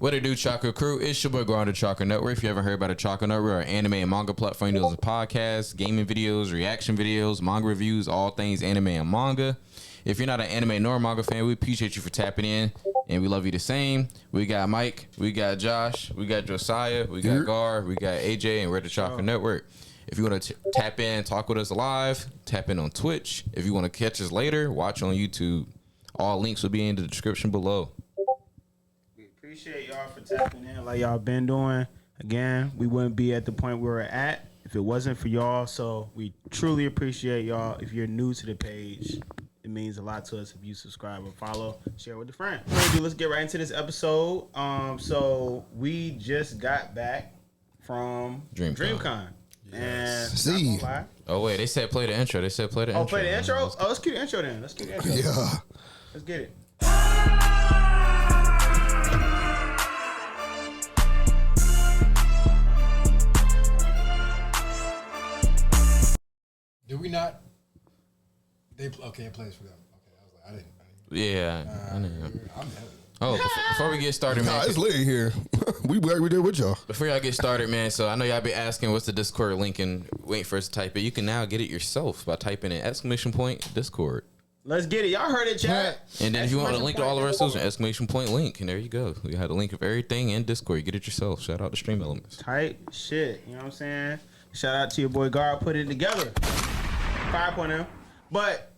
What it do, Chakra Crew? It's your boy, go on the Chakra Network. If you haven't heard about the Chakra Network, our anime and manga platform, you do a podcast, gaming videos, reaction videos, manga reviews, all things anime and manga. If you're not an anime nor manga fan, we appreciate you for tapping in, and we love you the same. We got Mike, we got Josh, we got Josiah, we got Gar, we got AJ, and we're the Chakra Network. If you want to tap in, talk with us live, tap in on Twitch. If you want to catch us later, watch on YouTube. All links will be in the description below. Appreciate y'all for tapping in like y'all been doing. Again, we wouldn't be at the point we we're at if it wasn't for y'all. So we truly appreciate y'all. If you're new to the page, it means a lot to us if you subscribe or follow, share with a friend. Let's get right into this episode. So we just got back from Dreamcon. Yes. And oh wait, they said play the intro. They said play the intro. Oh, play the intro? Oh, let's cue the intro then. Let's cue the intro. Yeah. Let's get it. Did we not? It plays for them. Okay, I was like, I didn't. Yeah, I didn't. Oh, before we get started, man. It's lit in here. we there with y'all. Before y'all get started, man. So I know y'all be asking what's the Discord link and wait for us to type it. You can now get it yourself by typing in !Discord. Let's get it. Y'all heard it, chat. And then if you want a link to all of our socials, !link, and there you go. We had a link of everything in Discord. You get it yourself. Shout out to Stream Elements. Tight shit. You know what I'm saying? Shout out to your boy Gar, put it together. 5.0. But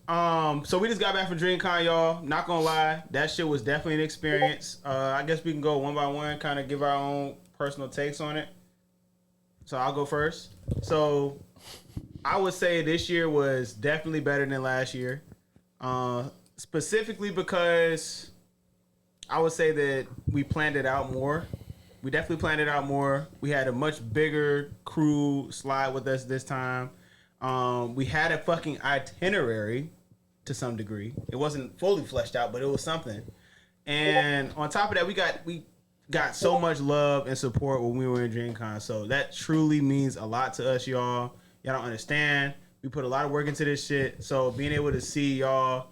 so we just got back from Dreamcon, y'all. Not gonna lie, that shit was definitely an experience. I guess we can go one by one, kind of give our own personal takes on it. So I'll go first. So I would say this year was definitely better than last year. Specifically because I would say that we planned it out more. We definitely planned it out more. We had a much bigger crew slide with us this time. We had a fucking itinerary to some degree. It wasn't fully fleshed out, but it was something. And on top of that, we got so much love and support when we were in Dreamcon. So that truly means a lot to us, y'all. Y'all don't understand. We put a lot of work into this shit. So being able to see y'all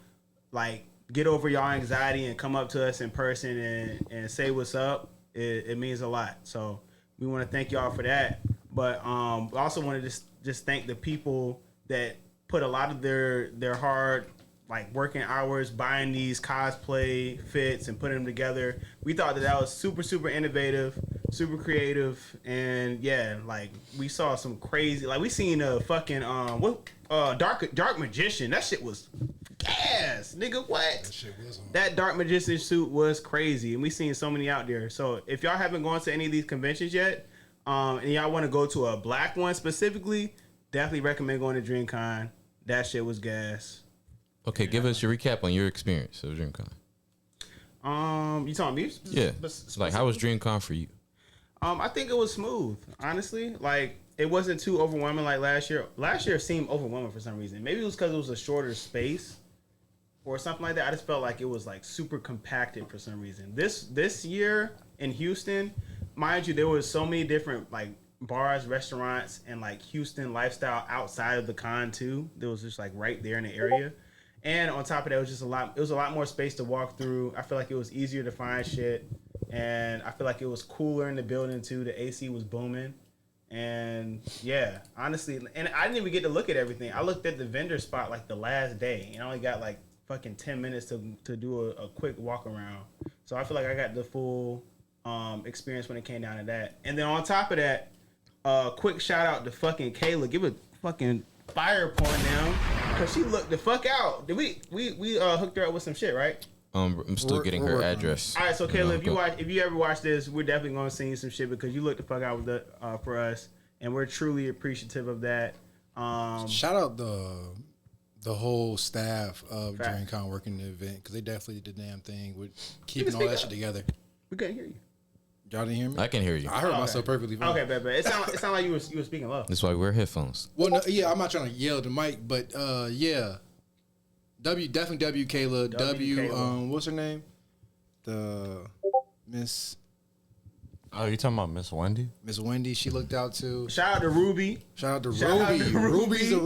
like get over y'all anxiety and come up to us in person and say what's up, it means a lot. So we want to thank y'all for that. But we also want to just thank the people that put a lot of their hard like working hours buying these cosplay fits and putting them together. We thought that was super, super innovative, super creative, and yeah, like we saw some crazy, like we seen a fucking dark magician. That shit was gas, nigga. What? That dark magician suit was crazy, and we seen so many out there. So if y'all haven't gone to any of these conventions yet, and y'all want to go to a black one specifically, definitely recommend going to Dreamcon. That shit was gas. Okay, give us your recap on your experience of Dreamcon. You talking me? Yeah. Like, how was Dreamcon for you? I think it was smooth, honestly. Like, it wasn't too overwhelming like last year. Last year seemed overwhelming for some reason. Maybe it was because it was a shorter space or something like that. I just felt like it was like super compacted for some reason. This year in Houston, mind you, there was so many different like bars, restaurants, and like Houston lifestyle outside of the con too. There was just like right there in the area. And on top of that, it was a lot more space to walk through. I feel like it was easier to find shit. And I feel like it was cooler in the building too. The AC was booming. And yeah, honestly, and I didn't even get to look at everything. I looked at the vendor spot like the last day, and I only got like fucking 10 minutes to do a quick walk around. So I feel like I got the full experience when it came down to that. And then on top of that, quick shout out to fucking Kayla. Give a fucking fire point down, cause she looked the fuck out. Did we hooked her up with some shit, right? I'm still getting her address. All right, so Kayla, if you ever watch this, we're definitely gonna send you some shit because you looked the fuck out with the for us, and we're truly appreciative of that. Shout out the whole staff of Dreamcon working the event because they definitely did the damn thing with keeping all that shit together. We couldn't hear you. Y'all didn't hear me? I can hear you. I heard myself perfectly fine. Okay, but it sounded like you were speaking low. That's why we wear headphones. Well, no, yeah, I'm not trying to yell at the mic, but yeah. Definitely W Kayla. Kayla. What's her name? The Miss. Oh, you talking about Miss Wendy? Miss Wendy, she looked out too. Shout out to Ruby. Ruby's a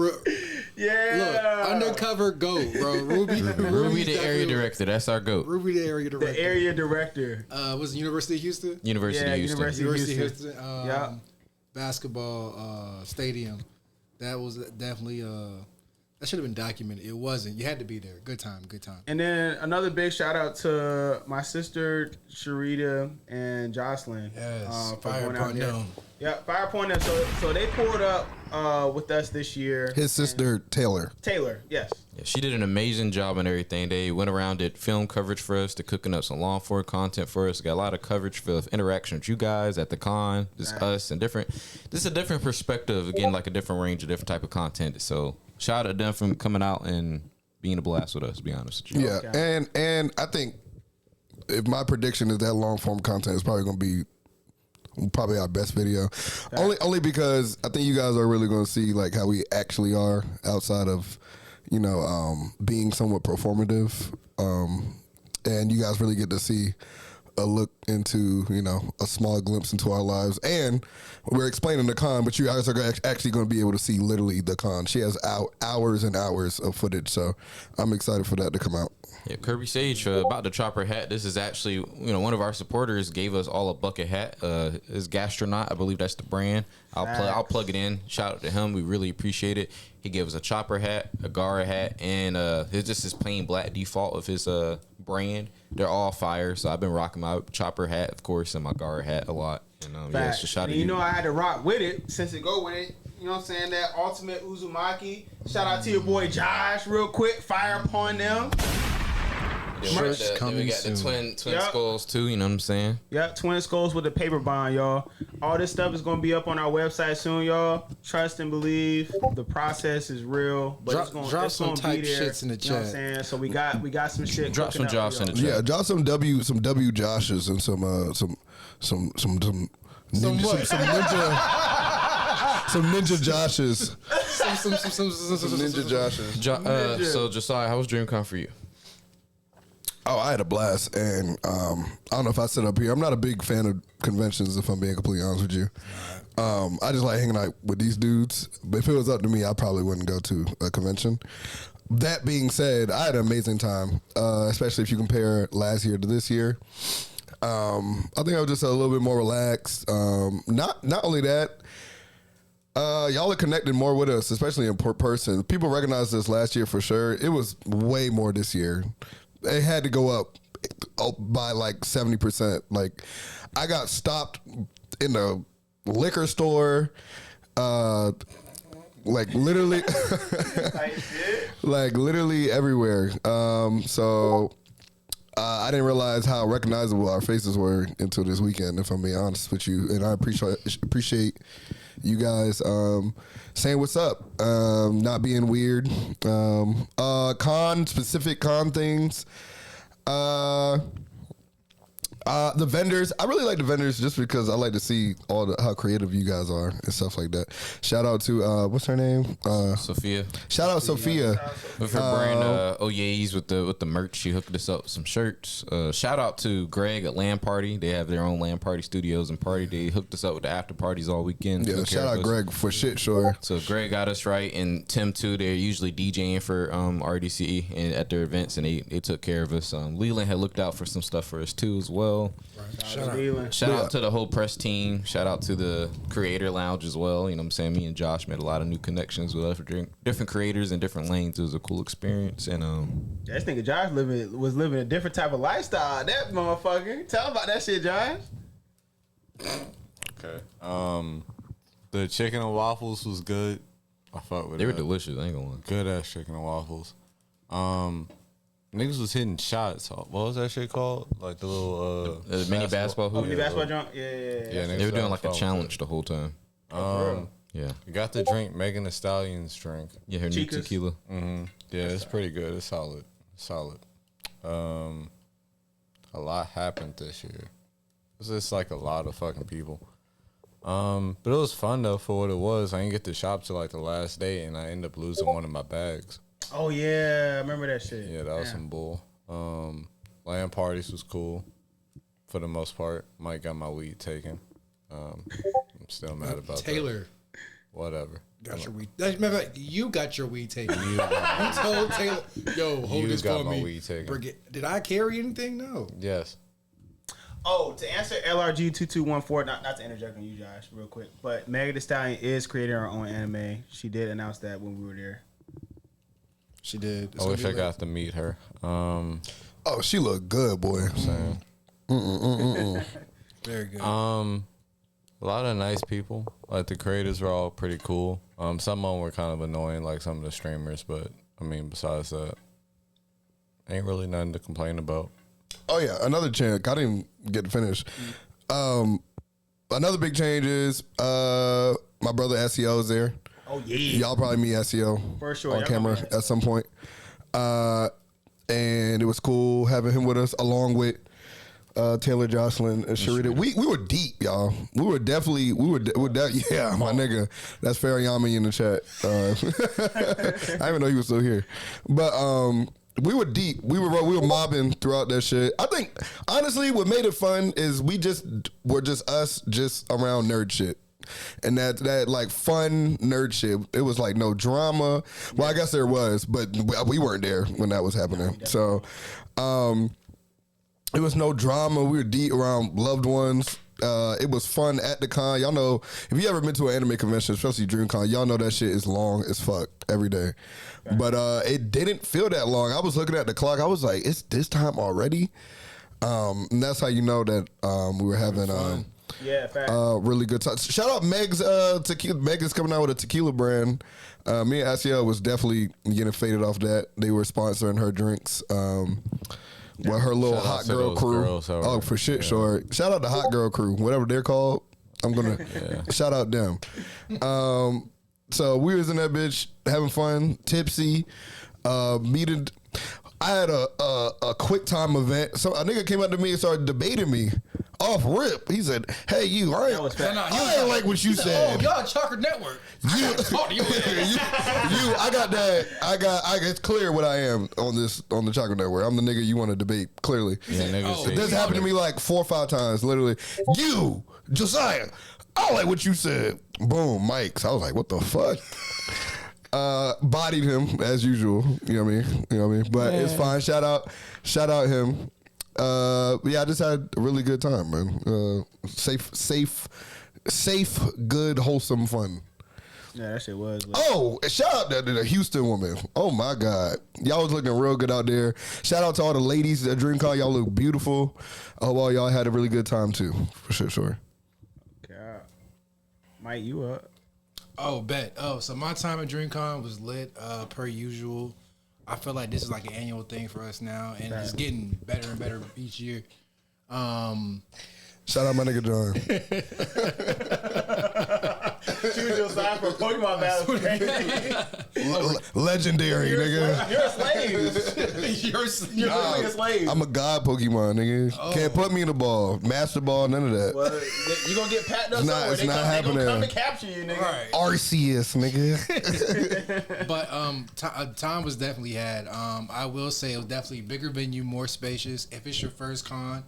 Yeah. Look, undercover GOAT, bro. Ruby the area director. That's our GOAT. Ruby, the area director. The area director. Was it University of Houston? University of Houston. University of Houston. Yeah. Basketball stadium. That was definitely that should have been documented. It wasn't. You had to be there. Good time. Good time. And then another big shout out to my sister Sharita and Jocelyn. Yes. For Fire going out upon there. them. Yeah, fire upon them. So they pulled up with us this year. His sister Taylor. Taylor, yes. Yeah, she did an amazing job and everything. They went around, did film coverage for us, to cooking up some law form content for us. Got a lot of coverage for interaction with you guys at the con, just us and different. This is a different perspective, again, like a different range of different type of content. So shout out to them for coming out and being a blast with us, to be honest with you. Yeah, Okay. and I think if my prediction is that long form content is probably going to be probably our best video, only because I think you guys are really going to see like how we actually are outside of being somewhat performative, and you guys really get to see a look into a small glimpse into our lives, and we're explaining the con, but you guys are actually going to be able to see literally the con. She has hours and hours of footage, so I'm excited for that to come out. Yeah, Kirby Sage, about the chopper hat. This is actually, one of our supporters gave us all a bucket hat. It's Gastronaut, I believe that's the brand. I'll plug it in. Shout out to him. We really appreciate it. He gave us a chopper hat, a Gara hat, and it's just his plain black default of his brand. They're all fire, so I've been rocking my chopper hat, of course, and my Gara hat a lot. And yeah, it's just shout out to you. I had to rock with it since it go with it. You know what I'm saying? That ultimate Uzumaki. Shout out to your boy Josh, real quick. Fire upon them. Then we got the twin skulls too, you know what I'm saying? Yep, twin skulls with the paper bond, y'all. All this stuff is gonna be up on our website soon, y'all. Trust and believe. The process is real, but it's gonna type be there. shits in the chat. You know what I'm saying? So we got some shit. Drop some jobs in the chat. Yeah, drop some W Joshes and some ninja Joshes. Some ninja Joshes. So Josiah, how was Dreamcon for you? Oh, I had a blast, and I don't know if I sit up here. I'm not a big fan of conventions, if I'm being completely honest with you. I just like hanging out with these dudes. But if it was up to me, I probably wouldn't go to a convention. That being said, I had an amazing time, especially if you compare last year to this year. I think I was just a little bit more relaxed. Not only that, y'all are connected more with us, especially in person. People recognized us last year for sure. It was way more this year. It had to go up by like 70%. Like, I got stopped in the liquor store, like literally, like literally everywhere. So I didn't realize how recognizable our faces were until this weekend, if I'm being honest with you. And I appreciate you guys saying what's up, not being weird. Specific con things. The vendors, I really like the vendors just because I like to see how creative you guys are and stuff like that. Shout out to what's her name? Sophia. Shout out Sophia with her brand Oye's with the merch. She hooked us up with some shirts. Shout out to Greg at Land Party. They have their own Land Party studios and party. They hooked us up with the after parties all weekend. Yeah, shout out Greg for shit, sure. So Greg got us right, and Tim too. They're usually DJing for RDCE and at their events, and they took care of us. Leland had looked out for some stuff for us too as well. Right. Shout out to the whole press team. Shout out to the creator lounge as well. You know what I'm saying? Me and Josh made a lot of new connections with different creators in different lanes. It was a cool experience. And this nigga Josh was living a different type of lifestyle. That motherfucker. Tell him about that shit, Josh. Okay. The chicken and waffles was good. I fuck with it. They were delicious. I ain't gonna lie. Good ass chicken and waffles. Niggas was hitting shots. What was that shit called? Like the little mini basketball hoop. Mini basketball jump? Yeah. They were doing like a challenge the whole time. Yeah. You got the drink, Megan Thee Stallion's drink. Yeah, her new tequila. Mm-hmm. Yeah, it's pretty good. It's solid. A lot happened this year. It was just like a lot of fucking people. But it was fun though for what it was. I didn't get to shop till like the last day, and I ended up losing one of my bags. Oh yeah, I remember that shit. Yeah, that was some bull. Land parties was cool for the most part. Mike got my weed taken. I'm still mad about Taylor. that. whatever. Got your weed. Matter of fact, you got your weed taken. You told Taylor, yo, hold this got for my me. weed taken. Did I carry anything? No. Yes. Oh, to answer LRG2214, not to interject on you, Josh, real quick, but Meg Thee Stallion is creating her own anime. She did announce that when we were there. She did. I wish I got to meet her. Oh, she looked good, boy. Saying. Very good. A lot of nice people. Like the creators were all pretty cool. Some of them were kind of annoying, like some of the streamers, but I mean, besides that, ain't really nothing to complain about. Oh yeah, another change. I didn't even get to finish. Another big change is my brother SEO is there. Oh yeah, Y'all probably meet SEO for sure on camera at some point. And it was cool having him with us, along with Taylor, Jocelyn, and Sharita. We were deep, y'all. We were definitely yeah, my nigga. That's Fariyami in the chat. I didn't even know he was still here, but we were deep. We were mobbing throughout that shit. I think honestly, what made it fun is we were just us, just around nerd shit. And that like fun nerd shit. It was like no drama. Well, I guess there was, but we weren't there when that was happening. So, it was no drama. We were deep around loved ones. It was fun at the con. Y'all know, if you ever been to an anime convention, especially Dreamcon, y'all know that shit is long as fuck every day. But it didn't feel that long. I was looking at the clock. I was like, it's this time already? And that's how you know that we were having really good time. Shout out Meg's tequila. Meg is coming out with a tequila brand. Me and Asiel was definitely getting faded off that. They were sponsoring her drinks. With her little hot girl crew. For shit, sure. Shout out the hot girl crew, whatever they're called. I'm gonna shout out them. So we was in that bitch having fun, tipsy, meeting. I had a quick time event. So a nigga came up to me and started debating me off rip. He said, "Hey, you, I ain't like what you said. Oh, y'all Chakra Network. I got that. It's clear what I am on the Chakra Network. I'm the nigga you want to debate. Clearly, this happened to me like 4 or 5 times. Literally, you, Josiah. I don't like what you said. Boom, mics. I was like, what the fuck? Bodied him as usual. You know what I mean? But it's fine. Shout out him. I just had a really good time, man. Safe, good, wholesome fun. Yeah, that shit was. Oh, shout out to the Houston woman. Oh my God, y'all was looking real good out there. Shout out to all the ladies at Dreamcon. Y'all look beautiful. I hope all y'all had a really good time too. For sure. God, Mike, you up? Oh, bet. Oh, so my time at Dreamcon was lit per usual. I feel like this is like an annual thing for us now, and it's getting better and better each year. Shout out my nigga John. Choose your side for Pokemon battles. Legendary, nigga. You're a slave. You're literally a slave. I'm a god Pokemon, nigga. Can't put me in the ball, master ball, none of that. Well, you gonna get packed up somewhere. It's not happening. They gonna come to capture you, nigga. Right. Arceus, nigga. But time was definitely had. I will say it was definitely a bigger venue, more spacious. If it's your first con,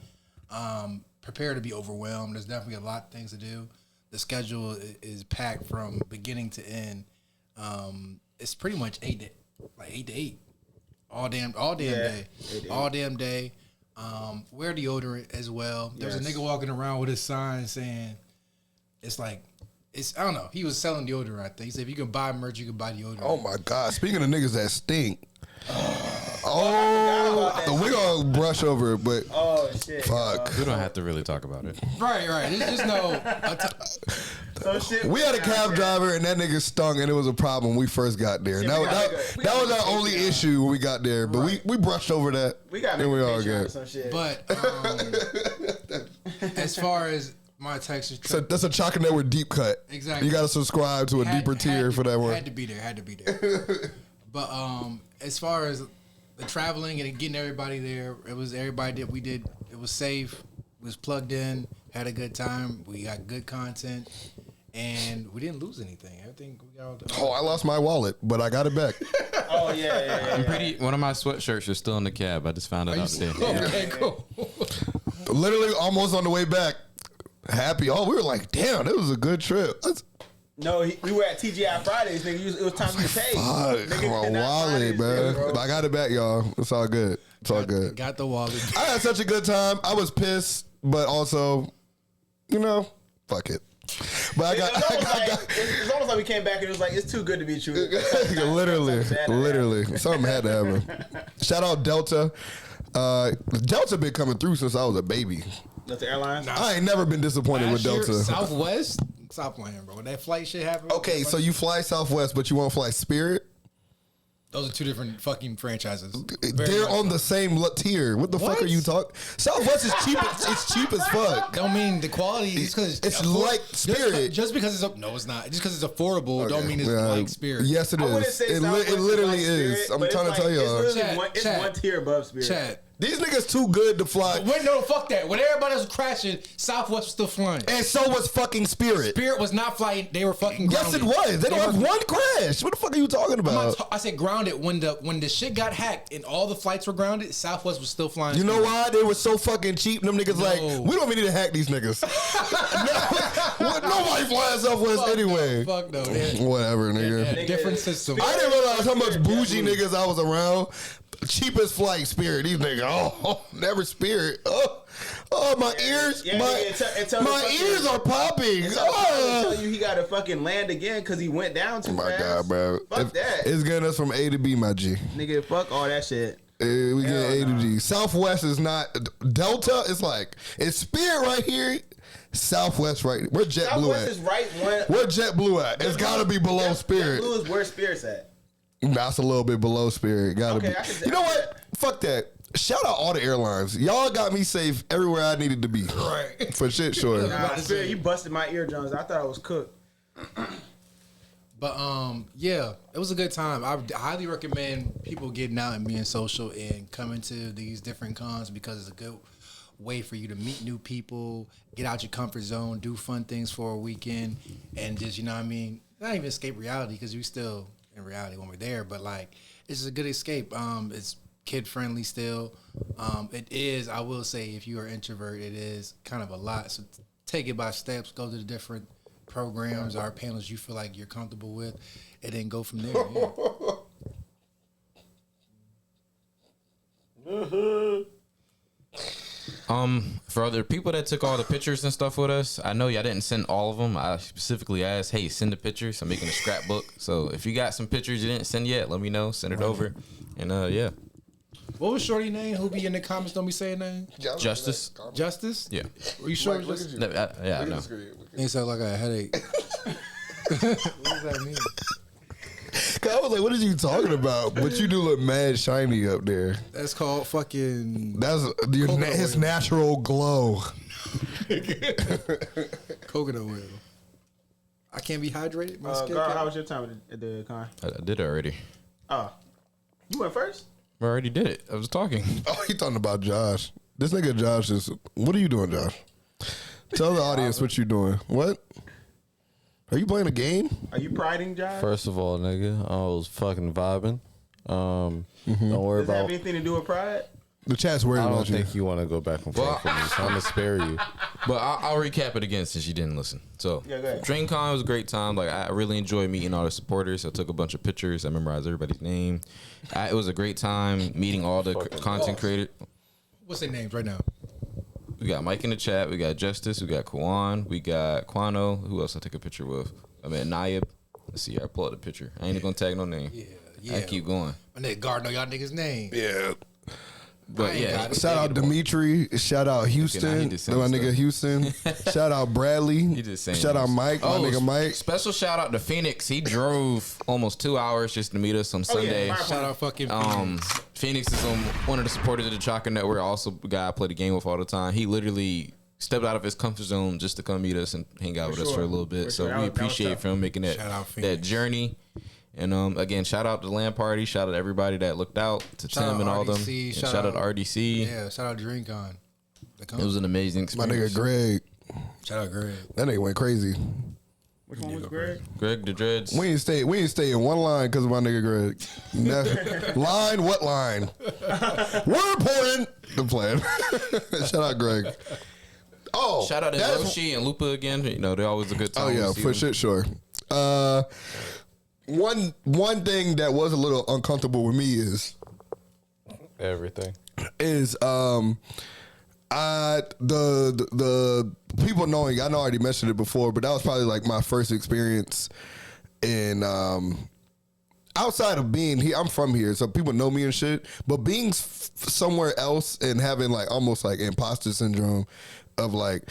prepare to be overwhelmed. There's definitely a lot of things to do. The schedule is packed from beginning to end. It's pretty much 8 to 8, all damn day, all damn day. Wear deodorant as well. There's a nigga walking around with a sign saying, I don't know. He was selling deodorant. I think he said if you can buy merch, you can buy deodorant. Oh my God! Speaking of niggas that stink. We're gonna brush over it, but shit, fuck. We don't have to really talk about it. Right. Just know. We had a cab driver and that nigga stunk, and it was a problem when we first got there. That was our only issue when we got there, but we brushed over that. We got and we all good. some shit. But as far as my Texas trip, So that's a Chakra Network deep cut. Exactly. You got to subscribe to a deeper tier for that one. Had to be there. But as far as the traveling and getting everybody there, it was everybody that we did. It was safe. Was plugged in. Had a good time. We got good content, and we didn't lose anything. Everything we got. I lost my wallet, but I got it back. I'm one of my sweatshirts is still in the cab. I just found it out today. Okay, cool. Literally almost on the way back. Happy. We were like, damn, it was a good trip. No, we were at TGI Fridays, nigga. It was time to pay. Fuck, Nigga, come on, not wallet, Fridays, man. bro. I got it back, y'all. It's all good. It's all good. Got the wallet. I had such a good time. I was pissed, but also, fuck it. But It's almost like we came back and it was like, it's too good to be true. literally, something had to happen. Shout out Delta. Delta been coming through since I was a baby. Delta Airlines. I ain't never been disappointed with Last year, Delta. Southwest. Stop playing, bro. When that flight shit happened. Okay, so you fly Southwest, but you won't fly Spirit? Those are two different fucking franchises. They're on the same tier. What the fuck are you talking? Southwest is cheap. It's cheap as fuck. Don't mean the quality. Just because It's like Spirit. Just because it's no, it's not. Just because it's affordable, don't mean it's like Spirit. Yes, it I wouldn't is. say It Southwest literally like is. Spirit, I'm but trying to it's tell y'all. It's literally one tier above Spirit. Chad. These niggas too good to fly. Wait, no, fuck that. When everybody was crashing, Southwest was still flying. And so was fucking Spirit. Spirit was not flying. They were fucking grounded. Yes, it was. They don't have one crash. What the fuck are you talking about? I said grounded when the shit got hacked and all the flights were grounded. Southwest was still flying. You know why? They were so fucking cheap. Them niggas No. like, we don't need to hack these niggas. Nobody flying Southwest anyway. Fuck no. Whatever, nigga. Different system. I didn't realize how much bougie niggas I was around. Cheapest flight Spirit. These niggas, never Spirit. Oh, my ears, Yeah, tell my ears are popping. Tell you he got to fucking land again because he went down too Oh my fast. God, bro. Fuck that. It's getting us from A to B, my G. Nigga, fuck all that shit. We get A to G. Southwest is not Delta. It's like it's Spirit right here. Southwest right. Where JetBlue Southwest at? is right one. Where JetBlue at? It's gotta be below Spirit. JetBlue is where Spirit's at. That's a little bit below Spirit. Gotta Okay, be. I can- You know what? Fuck that. Shout out all the airlines. Y'all got me safe everywhere I needed to be. Right. For shit, sure. Nah, Spirit, you busted my eardrums. I thought I was cooked. But yeah, it was a good time. I highly recommend people getting out and being social and coming to these different cons because it's a good way for you to meet new people, get out your comfort zone, do fun things for a weekend, and just, you know what I mean, not even escape reality because we still in reality when we're there, but like it's just a good escape. It's kid friendly still. It is, I will say, if you are an introvert, it is kind of a lot. So take it by steps, go to the different programs or panels you feel like you're comfortable with, and then go from there. Yeah. For other people that took all the pictures and stuff with us, I know y'all didn't send all of them. I specifically asked, hey, send the pictures. I'm making a scrapbook. So if you got some pictures you didn't send yet, let me know. Send it over. And yeah. What was Shorty name? Who be in the comments? Don't be saying name. Justice. Justice? Yeah. Were you sure? it was Justice? No, yeah, I know. It sound like a headache. What does that mean? I was like, what are you talking about? But you do look mad shiny up there. That's called fucking That's his oil. natural glow. coconut oil. I can't be hydrated. My skin. Carl, how was your time at the con? I did it already. Oh, you went first? I already did it. I was talking. Oh, he talking about Josh. This nigga Josh is. What are you doing, Josh? Tell the audience what you doing. What? Are you playing a game? Are you priding, Josh? First of all, nigga, I was fucking vibing. Don't worry Does that have about. anything to do with pride? The chat's worried I don't about you. think you want to go back and forth with me, so I'm gonna spare you. But I'll recap it again since you didn't listen. So, Yeah, go ahead. Dreamcon was a great time. Like, I really enjoyed meeting all the supporters. I took a bunch of pictures. I memorized everybody's name. It was a great time meeting all the content creators. What's their names right now? We got Mike in the chat. We got Justice. We got Kwan. We got Quano. Who else I took a picture with? I met Nayib. Let's see. I pull out the picture. I ain't even gonna tag no name. Yeah. I keep going. My nigga guard know y'all niggas name. Yeah. But yeah, Shout out Dimitri. Shout out Houston. just saying My nigga stuff. Houston. Shout out Bradley. He just saying Shout out this. Mike. My nigga Mike. Special shout out to Phoenix. He drove almost 2 hours just to meet us on Sunday. my Shout out fucking Phoenix is one of the supporters of the Chakra Network. Also, a guy I play the game with all the time. He literally stepped out of his comfort zone just to come meet us and hang out with us for a little bit. For So sure. we That was appreciate tough. for him making Shout out that Phoenix. journey. And again, shout out to the LAN party. Shout out to everybody that looked out, to Shout Tim out and all them. RDC. And Shout shout out to out- RDC. Yeah, shout out Dreamcon. It was an amazing My experience. nigga Greg. Shout out Greg. That nigga went crazy. Which one was Greg? Greg the Dreads. We ain't stay in one line because of my nigga Greg. Line? What line? We're important. I'm playing. Shout out Greg. Oh, Shout out to that's- Roshi and Lupa again. You know, they're always a good time. Oh yeah, to see for them. shit, sure. One thing that was a little uncomfortable with me is Everything. The people knowing, I know I already mentioned it before, but that was probably like my first experience in outside of being here. I'm from here, so people know me and shit. But being somewhere else and having like almost like imposter syndrome of like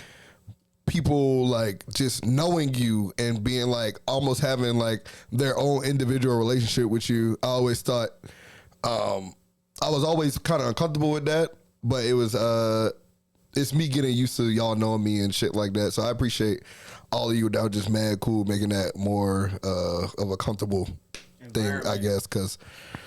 people like just knowing you and being like almost having like their own individual relationship with you. I always thought I was always kind of uncomfortable with that, but it was it's me getting used to y'all knowing me and shit like that. So I appreciate all of you that were just mad cool making that more of a comfortable thing, I guess, because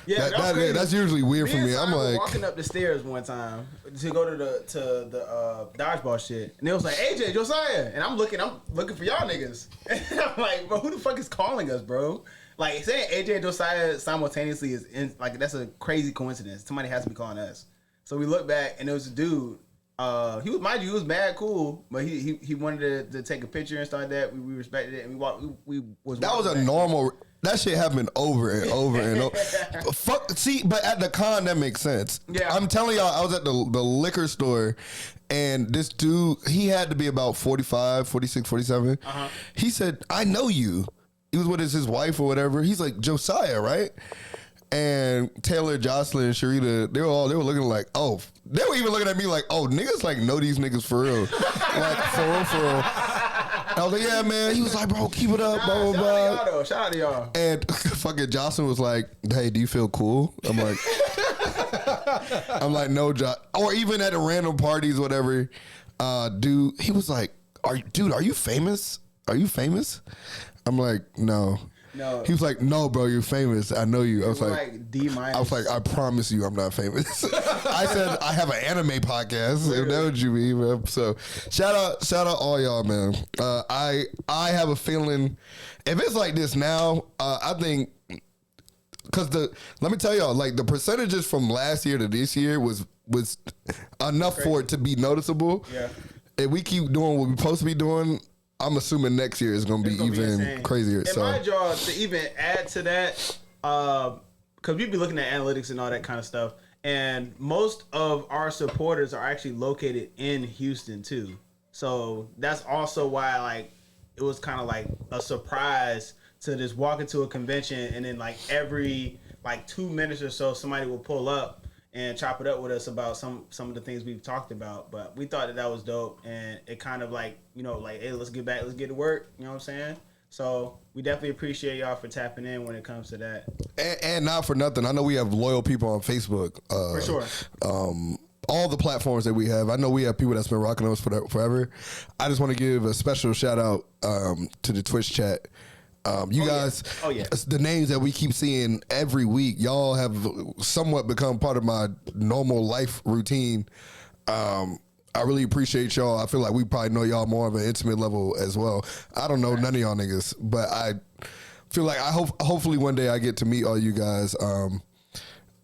that's usually weird for me. I'm like walking up the stairs one time to go to the dodgeball shit, and it was like AJ Josiah, and I'm looking for y'all niggas, and I'm like, bro, who the fuck is calling us, bro? Like saying AJ and Josiah simultaneously like that's a crazy coincidence. Somebody has to be calling us. So we look back, and it was a dude. He was, mind you, he was mad cool, but he wanted to take a picture and stuff like that. We respected it, and we was. That was a normal. That shit happened over and over and over. Fuck. See, but at the con, that makes sense. Yeah. I'm telling y'all, I was at the liquor store, and this dude, he had to be about 45, 46, 47. He said, "I know you." He was with his wife or whatever. He's like, "Josiah, right?" And Taylor, Jocelyn, and Sharita, they were looking like, oh, they were even looking at me like, oh, niggas like know these niggas for real. Like, for real. I was like, yeah, man. He was like, bro, keep it up, blah, blah, blah. Shout out to y'all. And fucking Jocelyn was like, hey, do you feel cool? I'm like, no, Josh. Or even at a random parties, whatever, dude, he was like, are you famous? Are you famous? I'm like, no. No. He was like, no, bro, you're famous. I know you. I was like D-. I was like, I promise you I'm not famous. I said I have an anime podcast. If that what you mean, man. So shout out all y'all, man. I have a feeling if it's like this now, I think because let me tell y'all, like the percentages from last year to this year was enough for it to be noticeable. Yeah. If we keep doing what we're supposed to be doing, I'm assuming next year is going to be even crazier. And mind y'all, to even add to that, because we be looking at analytics and all that kind of stuff, and most of our supporters are actually located in Houston too. So that's also why like it was kind of like a surprise to just walk into a convention and then like every like 2 minutes or so somebody will pull up and chop it up with us about some of the things we've talked about. But we thought that was dope, and it kind of like, you know, like, hey, let's get to work, you know what I'm saying? So we definitely appreciate y'all for tapping in when it comes to that. And not for nothing, I know we have loyal people on Facebook. For sure. All the platforms that we have, I know we have people that's been rocking us forever. I just want to give a special shout out to the Twitch chat. You guys, the names that we keep seeing every week, y'all have somewhat become part of my normal life routine. I really appreciate y'all. I feel like we probably know y'all more of an intimate level as well. I don't know none of y'all niggas, but I feel like hopefully one day I get to meet all you guys.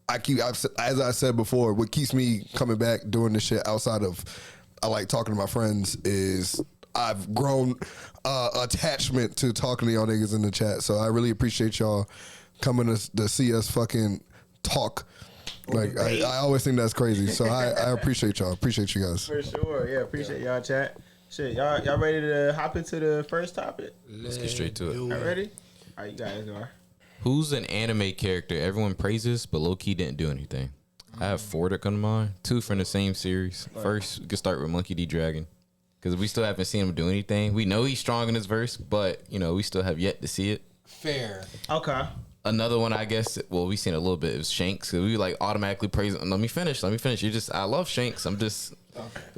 As I said before, what keeps me coming back doing this shit outside of I like talking to my friends is I've grown attachment to talking to y'all niggas in the chat. So I really appreciate y'all coming to see us fucking talk. Like I always think that's crazy. So I appreciate y'all. Appreciate you guys. For sure. Yeah, appreciate y'all chat. Shit, y'all ready to hop into the first topic? Let's get straight to it. Y'all ready? All right, you guys are. Who's an anime character everyone praises but low key didn't do anything? I have 4 that come to mind. 2 from the same series. First, we can start with Monkey D. Dragon. Because we still haven't seen him do anything. We know he's strong in his verse, but, you know, we still have yet to see it. Fair. Okay. Another one, I guess, well, we've seen a little bit, it was Shanks. Cause we, like, automatically praise him. Let me finish. I love Shanks. I'm just,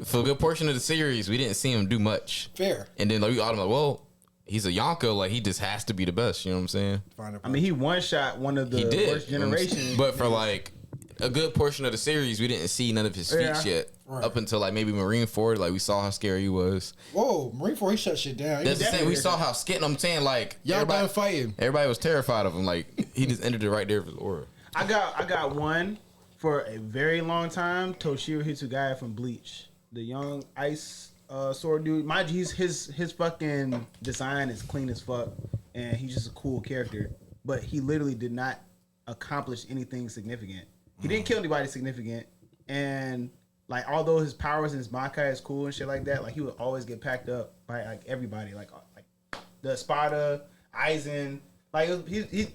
for a good portion of the series, we didn't see him do much. Fair. And then, like, we automatically, well, he's a Yonko. Like, he just has to be the best. You know what I'm saying? I mean, he one-shot one of the worst generations. But for, like, a good portion of the series, we didn't see none of his feats yet. Right. Up until like maybe Marineford, like we saw how scary he was. Whoa, Marineford, he shut shit down. That's the thing. We saw how scared. I'm saying like y'all done fighting. Everybody was terrified of him. Like he just ended it right there with his aura. I got one for a very long time. Toshiro Hitsugaya from Bleach, the young ice sword dude. Mind you, his fucking design is clean as fuck. and he's just a cool character. But he literally did not accomplish anything significant. He didn't kill anybody significant, and like although his powers and his Bankai is cool and shit like that, like he would always get packed up by like everybody, like the Spada, Aizen. Like he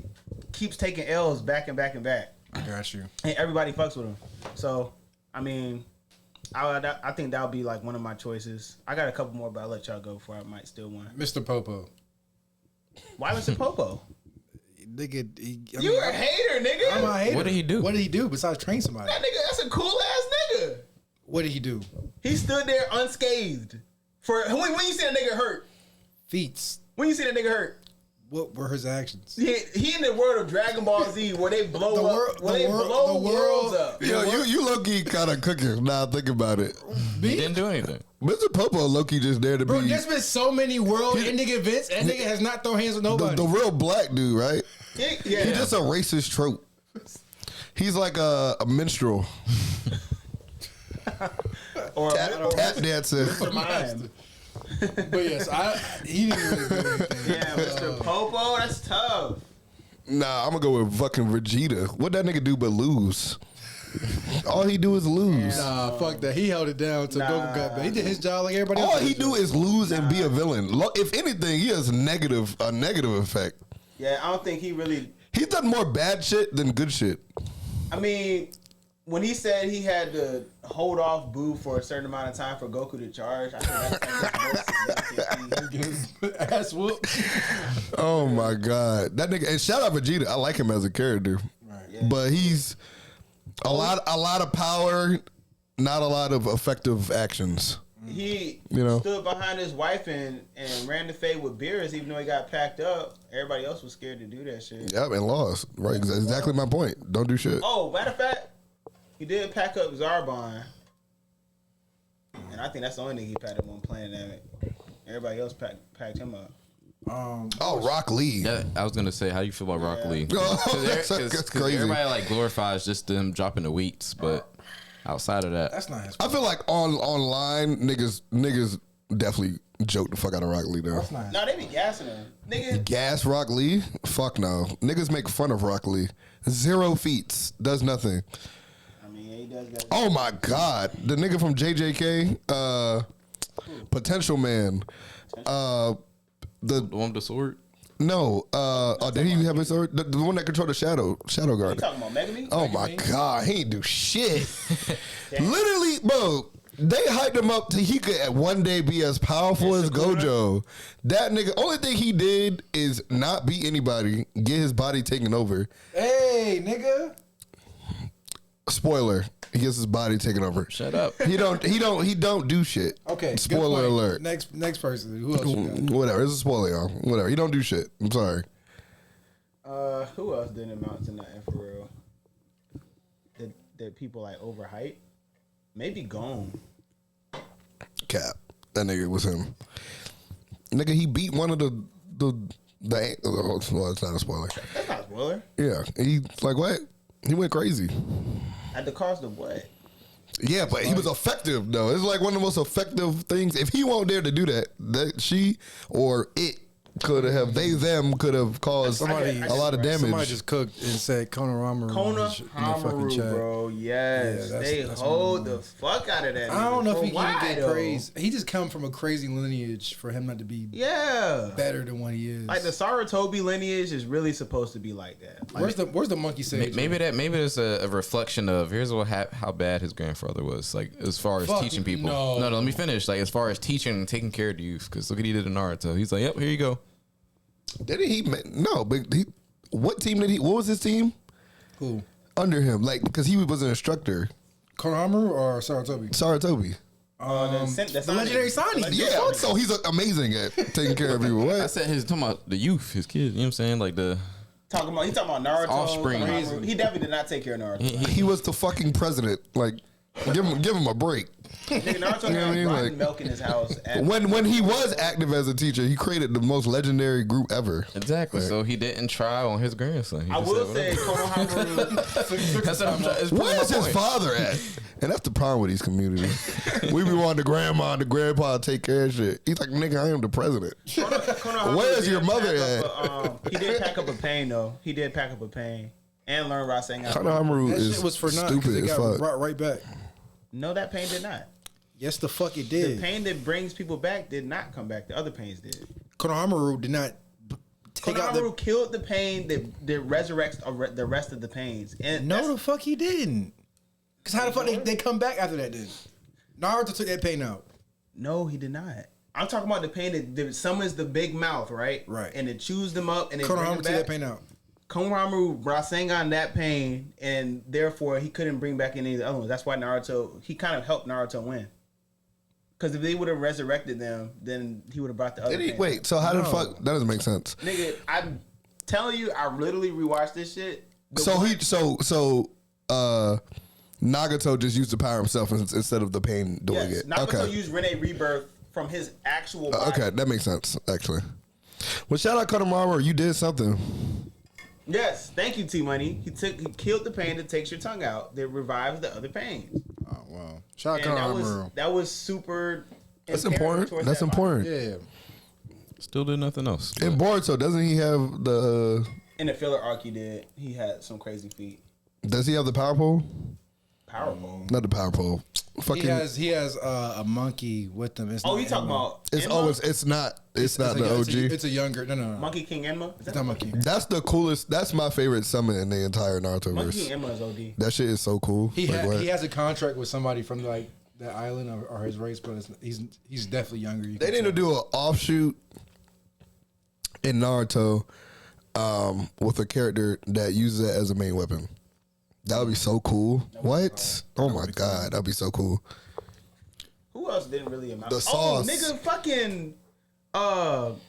keeps taking L's back and back and back. I got you. And everybody fucks with him. So I mean, I think that would be like one of my choices. I got a couple more, but I'll let y'all go before I might steal one. Mr. Popo. Why Mr. Popo? Nigga, You a hater, nigga. I'm a hater. What did he do? What did he do besides train somebody? That nigga, that's a cool ass nigga. What did he do? He stood there unscathed. For when you see that nigga hurt, Feats. when you see that nigga hurt, What were his actions? he in the world of Dragon Ball Z where they blow up, where they blow worlds up. Yo, you low key kind of cooking. Now think about it. He didn't do anything. Mr. Popo low key just there to Bro, be there's been so many world-ending events, and nigga has not thrown hands with nobody. the real black dude, right? Yeah. He's just a racist trope. He's like a minstrel, or tap dancer. Mr. Mime. But yes, he didn't really do anything. Yeah, Mr. Popo, that's tough. Nah, I'm gonna go with fucking Vegeta. What that nigga do but lose? All he do is lose. Nah, fuck that. He held it down till Goku got back. He did his job like everybody else. All he do is lose and be a villain. If anything, he has a negative effect. Yeah, I don't think he really. He's done more bad shit than good shit. I mean, when he said he had to hold off Boo for a certain amount of time for Goku to charge, I think that's the most Ass whoop. Oh my god, that nigga! And shout out Vegeta. I like him as a character, but he's a lot of power, not a lot of effective actions. He You stood behind his wife and ran the fade with Beerus, even though he got packed up. Everybody else was scared to do that shit. Yep, and lost. Right, exactly my point. Don't do shit. Oh, matter of fact, he did pack up Zarbon, and I think that's the only thing he packed up on Planet Namek. Everybody else packed him up. Oh, Rock Lee. Yeah, I was gonna say, how you feel about Rock Lee? Oh, that's crazy. Everybody like glorifies just them dropping the weights, but outside of that, That's not his I feel like online niggas definitely joke the fuck out of Rock Lee though. No, they be gassing him. Nigga, Gas Rock Lee? Fuck no. Niggas make fun of Rock Lee. 0 feats. Does nothing. I mean, he does got. Oh my god. The nigga from JJK, Potential Man. the one with the sword. No. Did he have his sword? The one that controlled the Shadow You Guard. talking about Megami? Oh my god, he ain't do shit. Literally, bro. They hyped him up to he could at one day be as powerful as Gojo. That nigga, only thing he did is not beat anybody, get his body taken over. Hey, nigga. Spoiler, he gets his body taken over. Shut up. He don't do shit. Okay. good Spoiler point. alert. Next person. Who else you got? Whatever. It's a spoiler, y'all. Whatever. He don't do shit. I'm sorry. Who else didn't amount to nothing for real? That people like overhype? Maybe Gone. Cap. That nigga was him. Nigga, he beat one of the well, it's not a spoiler. That's not a spoiler. Yeah. He like what? He went crazy. At the cost of what? Yeah, but he was effective though. It's like one of the most effective things. If he won't dare to do that she or it could have could have caused a lot of damage. Somebody just cooked and said Konohamaru in the fucking chat. bro. Yes, Yeah, they that's hold the fuck out of that. I don't know if he can can get praise. He just come from a crazy lineage for him not to be better than what he is. Like the Sarutobi lineage is really supposed to be like that. Like, where's the monkey sage? Maybe it's a reflection of here's how bad his grandfather was. Like as far as teaching people. No, let me finish. Like as far as teaching and taking care of the youth. Because look what he did in Naruto. He's like, yep, here you go. Didn't he? No, but what team did he? What was his team? Who? Under him, like because he was an instructor. Konohamaru or Sarutobi? Sarutobi. The legendary Sani. Yeah, so he's amazing at taking care of people. What? I said he's talking about the youth, his kids. You know what I'm saying? Like he talking about Naruto. Offspring. He definitely did not take care of Naruto. He was the fucking president. Like Give him a break. Nigga, Naruto had rotten milk in his house. When he was active as a teacher, he created the most legendary group ever. Exactly. So he didn't try on his grandson. I will say, Konohamaru. Where's his father at? And that's the problem with these communities. We be wanting the grandma and the grandpa to take care of shit. He's like, nigga, I am the president. Where's your mother at? He did pack up a pain, though. He did pack up a pain and learn Rasengan. Konohamaru That is shit was for naught stupid because it as got fuck. brought right back. No, that pain did not. Yes, the fuck it The did. pain that brings people back did not come back. The other pains did. Konohamaru did not take out Konohamaru killed the pain that resurrects the rest of the pains. And No, the fuck he didn't. Because how the fuck they come back after that then? Naruto took that pain out. No, he did not. I'm talking about the pain that summons the big mouth, right? Right. And it chews them up and it brings Konohamaru them took back. that pain out. Konohamaru Rasengan that pain, and therefore he couldn't bring back any of the other ones. That's why he kind of helped Naruto win. Because if they would have resurrected them, then he would have brought the other pain. Wait, so how the fuck? That doesn't make sense. Nigga, I'm telling you, I literally rewatched this shit. Nagato just used the power himself instead of the pain doing it. Nagato used Rene Rebirth from his actual body. Okay, that makes sense, actually. Well, shout out Konohamaru, you did something. Yes, thank you, T Money. He killed the pain that takes your tongue out, that revives the other pains. Oh, wow. Shout out And Konohamaru. that was super. That's imperative important. towards That's that important. Yeah. Still did nothing else. In Boruto, doesn't he have the? In the filler arc, he had some crazy feat. Does he have the power pole? Powerful. Not the power pole. Fucking. He has a monkey with him. It's Oh, not you talking Enma. about? It's Enma? It's not the OG. It's a younger. No. Monkey King Enma. Is It's that not monkey. That's the coolest. That's my favorite summon in the entire Naruto Monkey verse. King Enma is OD. That shit is so cool. He what? has a contract with somebody from like that island or his race, but he's definitely younger. They need to do an offshoot in Naruto with a character that uses it as a main weapon. That would be so cool. What? Oh my god, that'd be so cool. Who else didn't really amount? The sauce. Oh, nigga, fucking. Well,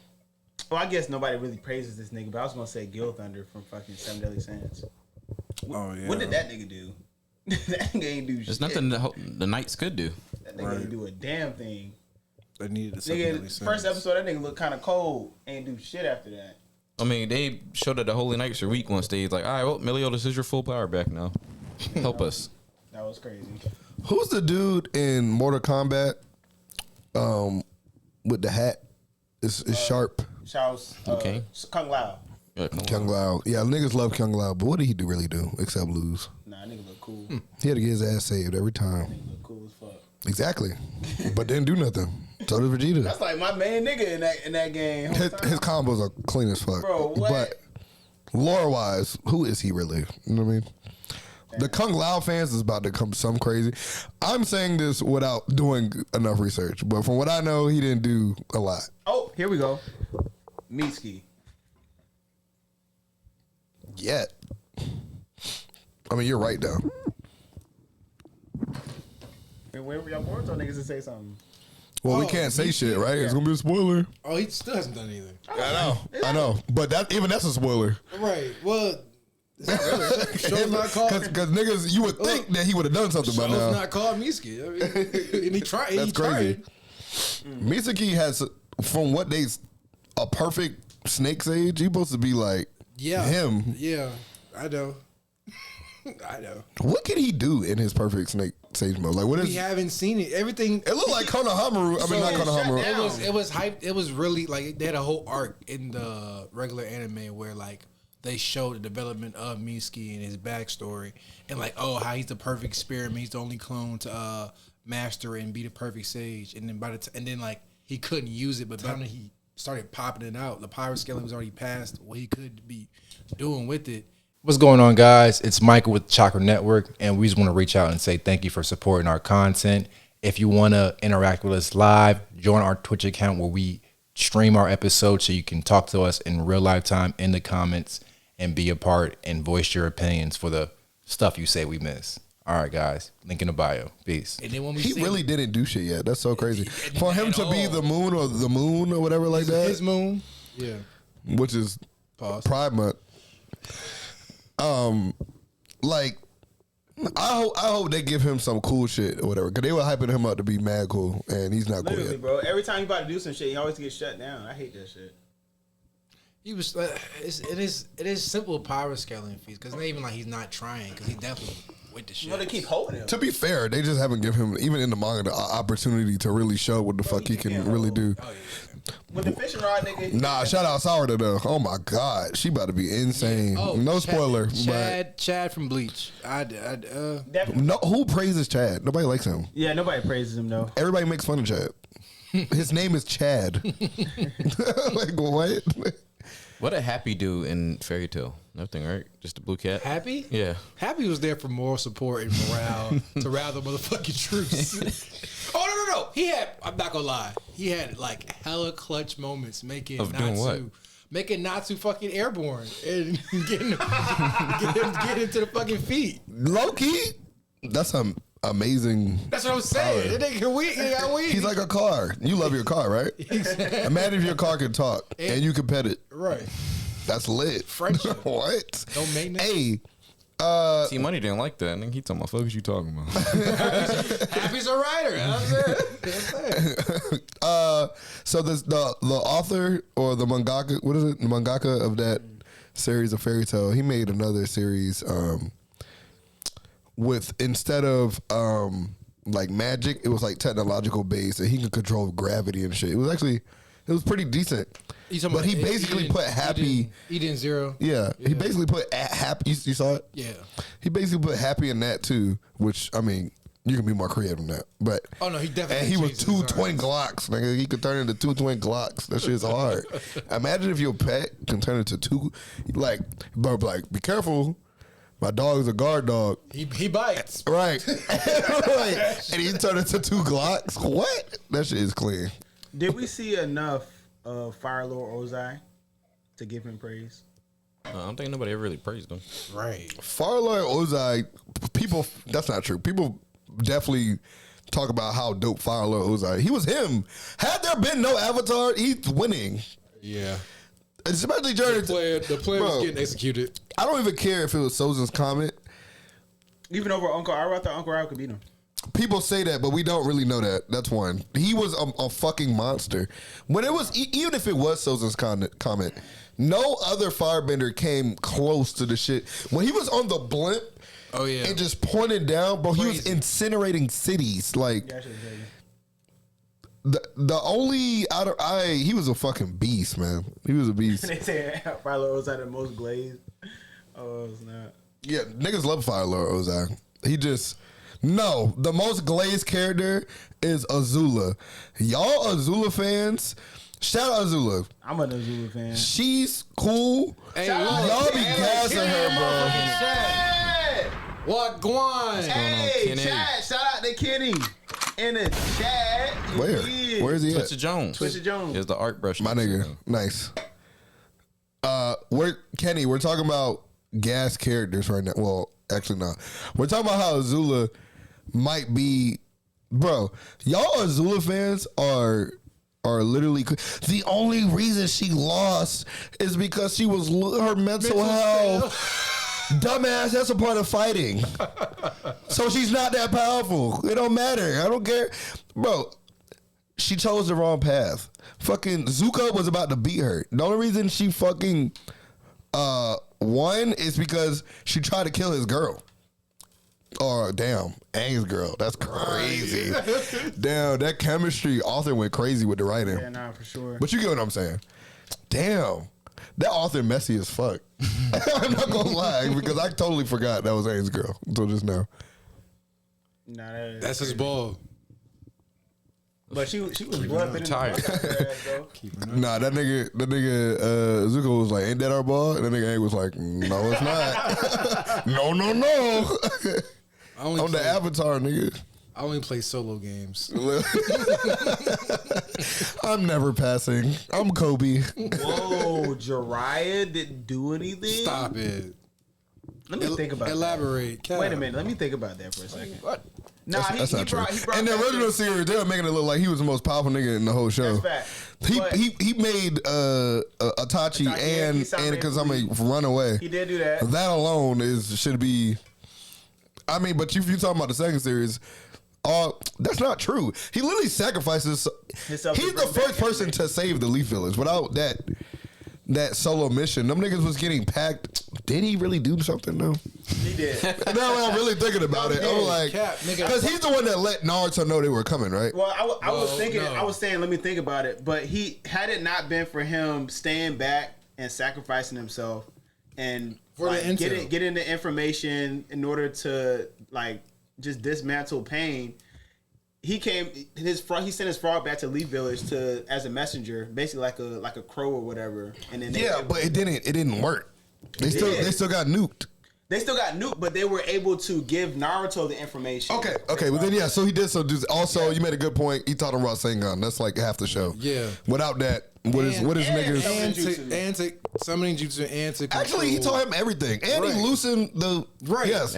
I guess nobody really praises this nigga, but I was gonna say Gil Thunder from fucking Seven Deadly Sins. Oh yeah. What did that nigga do? That nigga ain't do shit. There's nothing the Knights could do. That nigga ain't do a damn thing. They needed a Nigga, first episode, that nigga looked kind of cold. Ain't do shit after that. I mean, they showed that the Holy Knights are weak on stage. Like, all right, well, Melio, this is your full power back now. Help us. That was crazy. Who's the dude in Mortal Kombat with the hat? It's sharp. Charles Okay. Kung Lao. Yeah, come on. Kyung Lao. Yeah, niggas love Kyung Lao, but what did he really do except lose? Nah, nigga look cool. He had to get his ass saved every time. Nigga look cool as fuck. Exactly. But didn't do nothing. So did Vegeta. That's like my main nigga in that game. His combos are clean as fuck. Bro, what? But lore wise, who is he really? You know what I mean? The Kung Lao fans is about to come some crazy. I'm saying this without doing enough research, but from what I know, he didn't do a lot. Oh, here we go. Mitsuki. Yet. I mean, you're right though. Where were y'all Boruto niggas to say something? Well, we can't say shit, right? It's gonna be a spoiler. Oh, he still hasn't done anything. I know, but that's a spoiler. Right. Well, show's not called. Because niggas, you would think that he would have done something by Show's now. not called Mitsuki. I mean, and he tried. That's he crazy. tried. Mitsuki has, from what a perfect snake sage. He supposed to be like him. Yeah, I know. I know. What can he do in his perfect snake sage mode? Like what is? We haven't seen it. Everything. It looked like Konohamaru. I mean, not Konohamaru. It was hype. It was really like they had a whole arc in the regular anime where like they showed the development of Mitsuki and his backstory and like how he's the perfect experiment. He's the only clone to master and be the perfect sage. And then and then like he couldn't use it, but by the time he started popping it out, the power scaling was already past what he could be doing with it. What's going on, guys? It's Michael with Chakra Network, and we just want to reach out and say thank you for supporting our content. If you want to interact with us live, join our Twitch account where we stream our episodes so you can talk to us in real life time in the comments and be a part and voice your opinions for the stuff you say we miss. All right, guys. Link in the bio. Peace. And then when He really didn't do shit yet. That's so crazy. For him to be the moon or whatever like that. His moon. Yeah. Which is Pride Month. Like I hope they give him some cool shit or whatever. Cause they were hyping him up to be mad cool, and he's not cool Literally, yet. bro. Every time he about to do some shit, he always gets shut down. I hate that shit. He was. It is simple power scaling feats because it's not even like he's not trying because he definitely with the shit. They keep holding him. To be fair, they just haven't given him, even in the manga, the opportunity to really show what the fuck he can really do. Oh, yeah. With the fishing rod, nigga. Nah, shout out Sourdough though. Oh my god, she about to be insane. Oh, No spoiler, Chad from Bleach. Definitely. no, who praises Chad? Nobody likes him. Yeah, nobody praises him though. Everybody makes fun of Chad. His name is Chad. Like what? What did Happy do in Fairy Tail? Nothing, right? Just a blue cat? Happy? Yeah. Happy was there for moral support and morale to rally the motherfucking troops. Oh no! He had. I'm not gonna lie. He had like hella clutch moments making Of doing what? Making Natsu fucking airborne and getting him to the fucking feet. Low key, that's amazing. That's what I'm saying. That nigga weak. He got weak. He's like a car. You love your car, right? Imagine if your car could talk and you could pet it. Right. That's lit. Friendship. What? No maintenance. Hey, See, Money didn't like that. And he told my fuck is you talking about? Happy's a writer. That's it. so the author or the mangaka, what is it? The mangaka of that series of Fairy Tail, he made another series with, instead of like magic, it was like technological based, and he could control gravity and shit. It was pretty decent. But he basically put Happy. Eden Zero. Yeah, he basically put Happy. You saw it? Yeah. He basically put Happy in that too, which I mean, you can be more creative than that. But Oh no, he definitely. and he was changed two his twin Glocks. Nigga, he could turn into two twin Glocks. That shit's hard. Imagine if your pet can turn into two. Like, bro, like, be careful. My dog is a guard dog. He bites. Right. Right. And he turned into two Glocks. What? That shit is clean. Did we see enough of Fire Lord Ozai to give him praise? I don't think nobody ever really praised him. Right. Farlord Ozai, people, that's not true. People definitely talk about how dope Farlord Ozai. He was him. Had there been no Avatar, he's winning. Yeah. Especially during The plan Bro, was getting executed. I don't even care if it was Sozin's comment. Even over Uncle Iroh, I thought Uncle Iroh could beat him. People say that, but we don't really know that. That's one. He was a fucking monster. When it was, even if it was Sozin's comment, no other firebender came close to the shit. When he was on the blimp, Oh yeah. and just pointed down, bro, he was Crazy. incinerating cities. Like, Yeah, I should tell you. the only out of he was a fucking beast, man. He was a beast. They say Fire Lord Ozai the most glazed. Oh, it's not. Yeah, niggas love Firelord Ozai. He just the most glazed character is Azula. Y'all Azula fans, shout out Azula. I'm an Azula fan. She's cool. Hey, Y'all be gassing her, bro. What Guan? Hey, Kenny? chat, shout out to Kenny in the chat. You Where? did. Where's he at? Twisted Jones. Twisted Jones. Is the art brush. My nigga, nice. Kenny, we're talking about gas characters right now. Well, actually not. We're talking about how Azula might be, bro. Y'all Azula fans are literally the only reason she lost is because she was her mental health. Dumbass, that's a part of fighting. So she's not that powerful. It don't matter. I don't care, bro. She chose the wrong path. Fucking Zuko was about to beat her. The only reason she fucking won is because she tried to kill his girl. Or damn, Aang's girl. That's crazy. Damn, that chemistry author went crazy with the writing. Yeah, nah, for sure. But you get what I'm saying. Damn. That author messy as fuck. I'm not gonna lie, because I totally forgot that was Aang's girl until just now. Nah, That's his ball. But she was bluffing tired. Nah, that nigga Zuko was like, ain't that our ball? And that nigga Aang was like, no, it's not. no. I only On the play, Avatar, nigga. I only play solo games. I'm never passing. I'm Kobe. Whoa, Jiraiya didn't do anything? Stop it. Let me think about Elaborate. that. Wait a minute. Let me think about that for a second. What? Nah, That's not true. he brought In the back original series, they were making it look like he was the most powerful nigga in the whole show. That's fact. But He made Itachi and Kisame Anakin run away. he did do that. That alone should be. I mean, but if you talking about the second series, that's not true. He literally sacrifices Himself He's to the bring back first person to save the Leaf Village. Without that solo mission, them niggas was getting packed. Did he really do something though? He did. Now I'm really thinking about it. I'm like, because he's the one that let Naruto know they were coming, right? Well, I was thinking. No. I was saying, let me think about it. But had it not been for him staying back and sacrificing himself and getting the information in order to like just dismantle pain, he sent his frog back to Leaf Village as a messenger, basically like a crow or whatever. And then but it didn't work. They still got nuked. They still got nuked, but they were able to give Naruto the information. Okay, but then so he did so. Also, you made a good point. He taught him about Sengun. That's like half the show. Yeah. Without that, what is niggas and to summoning jutsu and to control. Actually, he taught him everything, and he loosened the Yes,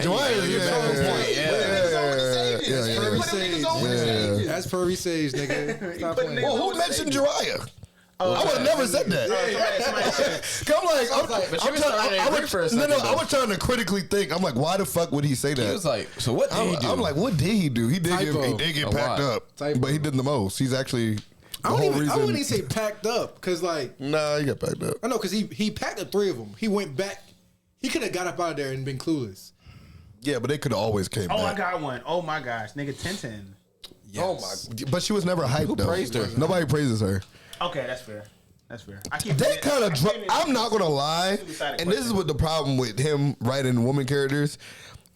That's Purry Sage, nigga. Stop playing. Well, who mentioned Jiraiya? I would have never said that. I was trying to critically think. I'm like, why the fuck would he say that? He was like, so what did he do? I'm like, what did he do? He did get packed up, but he did the most. He's actually I wouldn't even say packed up, because like... Nah, he got packed up. I know, because he packed up 3 of them. He went back. He could have got up out of there and been clueless. Yeah, but they could have always came back. I got one. Oh my gosh, nigga, Tenten. Yes. Oh my! But she was never hyped though. Praised her? Nobody praises her. Okay, that's fair. I'm not gonna lie, and this is what the problem with him writing woman characters.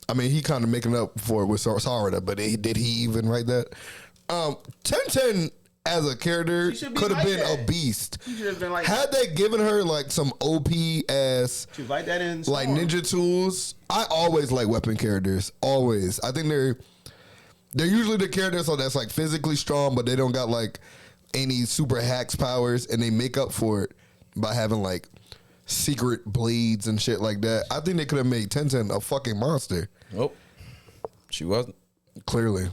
I mean, he kind of making up for it with Sarada, but did he even write that? Tenten as a character could have been a beast. Had they given her like some OP ass like that in like ninja tools. I always like weapon characters. Always. I think they're usually the characters that's like physically strong, but they don't got like any super hacks powers, and they make up for it by having like secret blades and shit like that. I think they could have made Tenten a fucking monster. Nope. She wasn't. Clearly.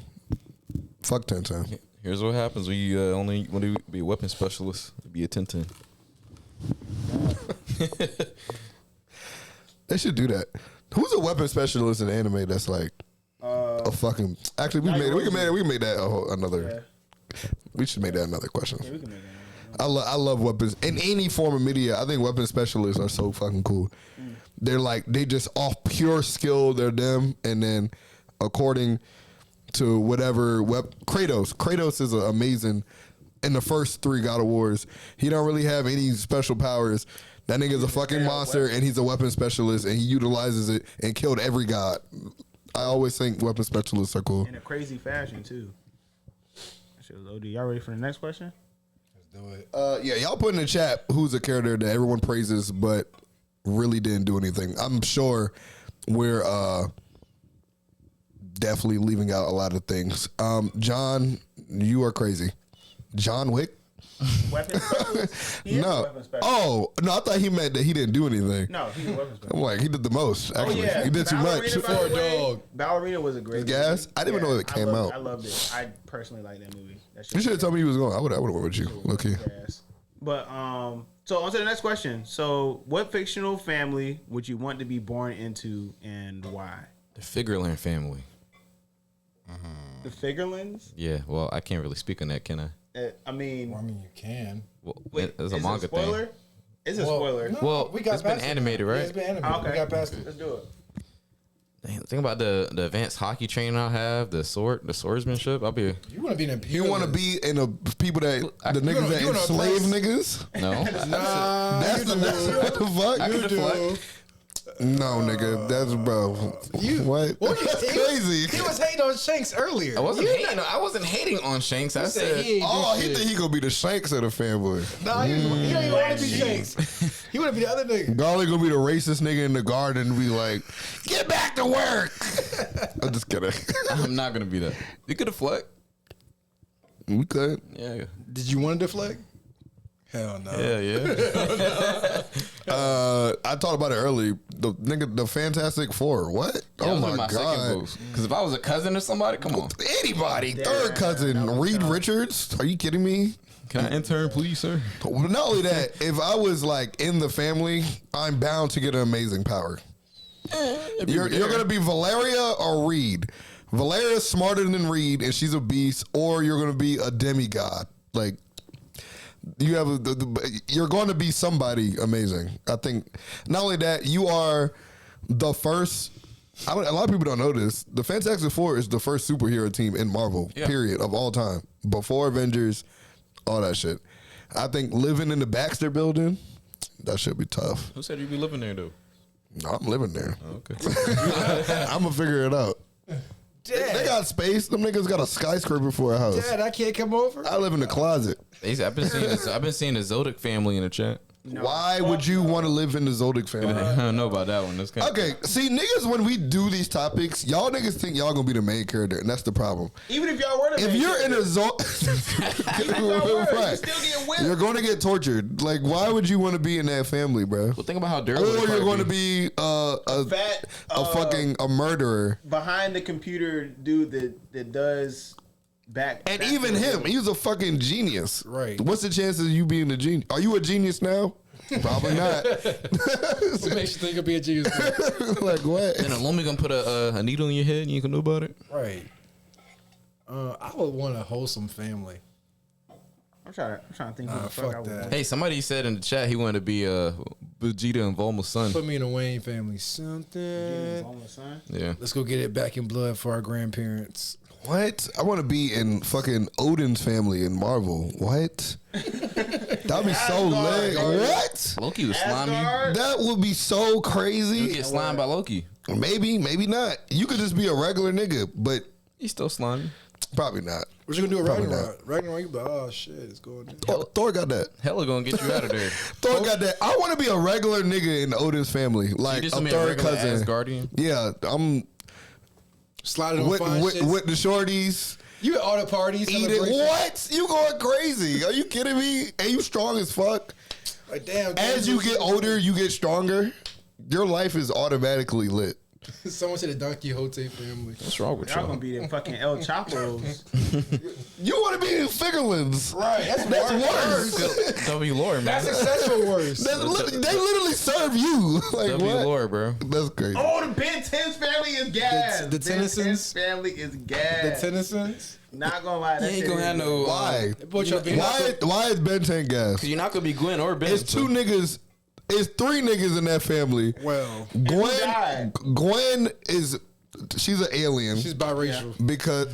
Fuck Tenten. Here's what happens when you only want to be a weapon specialist. Be a Tenten. They should do that. Who's a weapon specialist in anime that's like a fucking... Actually, we can make that another... Yeah. We should make that another question. Yeah, we can make that. I love weapons. In any form of media, I think weapon specialists are so fucking cool. They're like, they just off pure skill, they're them, and then according to whatever Kratos is amazing. In the first 3 God of Wars, he don't really have any special powers. That nigga's a fucking monster, and he's a weapon specialist, and he utilizes it and killed every god. I always think weapon specialists are cool. In a crazy fashion too. OD, y'all ready for the next question? Let's do it. Yeah, y'all put in the chat who's a character that everyone praises but really didn't do anything. I'm sure we're definitely leaving out a lot of things. John, you are crazy. John Wick? Weapon specialist? No. Oh, no, I thought he meant that he didn't do anything. No, he's a weapon specialist. I'm like, he did the most, actually. Yeah. He did too much. Ballerina was a great movie. I didn't even know it came out. I loved it. I personally like that movie. You should have told me he was going. I would have went with you. Okay. But so on to the next question. So what fictional family would you want to be born into and why? The Figarland family. The Figarlands? Yeah, well, I can't really speak on that, can I? I mean, you can. Well, it's a manga thing. It's a spoiler. No, well, it's been animated, right? Yeah, it's been animated. Okay. We got past it. Let's do it. Damn, think about the advanced hockey training I'll have, the swordsmanship. I'll be. You want to be an imperialist. You want to be in the people that the niggas that enslave niggas? No. That's what the fuck? I can deflect. No, nigga, that's bro. What? That's crazy. He was hating on Shanks earlier. I wasn't hating on Shanks. I said, he think he gonna be the Shanks of the fanboy. Nah, he don't even want to be Shanks. He want to be the other nigga. Garlic gonna be the racist nigga in the garden and be like, "Get back to work." I'm just kidding. I'm not gonna be that. You could deflect. We could. Yeah. Did you want to deflect? Hell no. Yeah. I talked about it earlier. The Fantastic Four. What? Yeah, oh my god! Because if I was a cousin or somebody, come on. Anybody, third cousin, Reed Richards. Are you kidding me? Can I intern, please, sir? Not only that, if I was like in the family, I'm bound to get an amazing power. You're gonna be Valeria or Reed. Valeria's smarter than Reed, and she's a beast. Or you're gonna be a demigod. Like you're going to be somebody amazing. I think not only that, you are the first. A lot of people don't know this. The Fantastic Four is the first superhero team in Marvel, period, of all time. Before Avengers, all that shit. I think living in the Baxter building, that should be tough. Who said you'd be living there, though? No, I'm living there. Okay. I'm going to figure it out. They got space. Them niggas got a skyscraper for a house. Dad, I can't come over. I live in the closet. I've been seeing the Zodiac family in the chat. No. Why would you want to live in the Zodiac family? I don't know about that one. That's kind Okay, see, niggas, when we do these topics, y'all niggas think y'all gonna be the main character, and that's the problem. Even if y'all were the If main you're in a character, Right. you still get whipped. You're going to get tortured. Like, why would you want to be in that family, bro? Well, think about how durable. Or you're going to be a fucking murderer. behind the computer dude that does back. And even him, he was a fucking genius. Right. What's the chances of you being a genius? Are you a genius now? Probably not. What makes you think you'll be a genius? Like, what? And a Lumi gonna put a needle in your head and you can know about it. Right. I would want a wholesome family. I'm trying to think. Who the fuck fuck I would that. want. Hey, somebody said in the chat he wanted to be Vegeta and Bulma's son. Put me in a Wayne family. Something. Son. Yeah. Let's go get it back in blood for our grandparents. What? I want to be in fucking Odin's family in Marvel. What? That'd be so lit. What? Loki would slime you. Asgard? That would be so You crazy. get slimed by Loki. Maybe not. You could just be a regular nigga, but He's still slimy. probably not. What you gonna do with Probably Ragnarok? Ragnarok, you be like, oh shit, it's going down. Thor got that. Hella gonna get you out of there. Thor got that. I want to be a regular nigga in Odin's family, like You a just gonna be third regular cousin. Asgardian. Yeah, I'm Sliding on fine with shits. the shorties. You at all the parties. Eating celebrations. what? You going crazy? Are you kidding me? And you strong as fuck. Like, damn. As you get older, you get stronger. Your life is automatically lit. Someone said the Don Quixote family. What's wrong with Y'all y'all? gonna be the fucking El Chapos. You want to be in Figarlands. Right. That's worse. W. Lore, man. That's successful worse. They literally serve you. Like, W. what? Lore, bro. That's crazy. Oh, the Ben 10's family is gas. The Ben 10's Tennysons? family is gas. The Tennysons. Not gonna lie, that You ain't shit gonna is have no. Why? Boy, y'all be- Why is Ben 10 gas? Cause you're not gonna be Gwen or Ben. It's two niggas. It's three niggas in that family. Well, died? Gwen is she's an alien. she's biracial. Because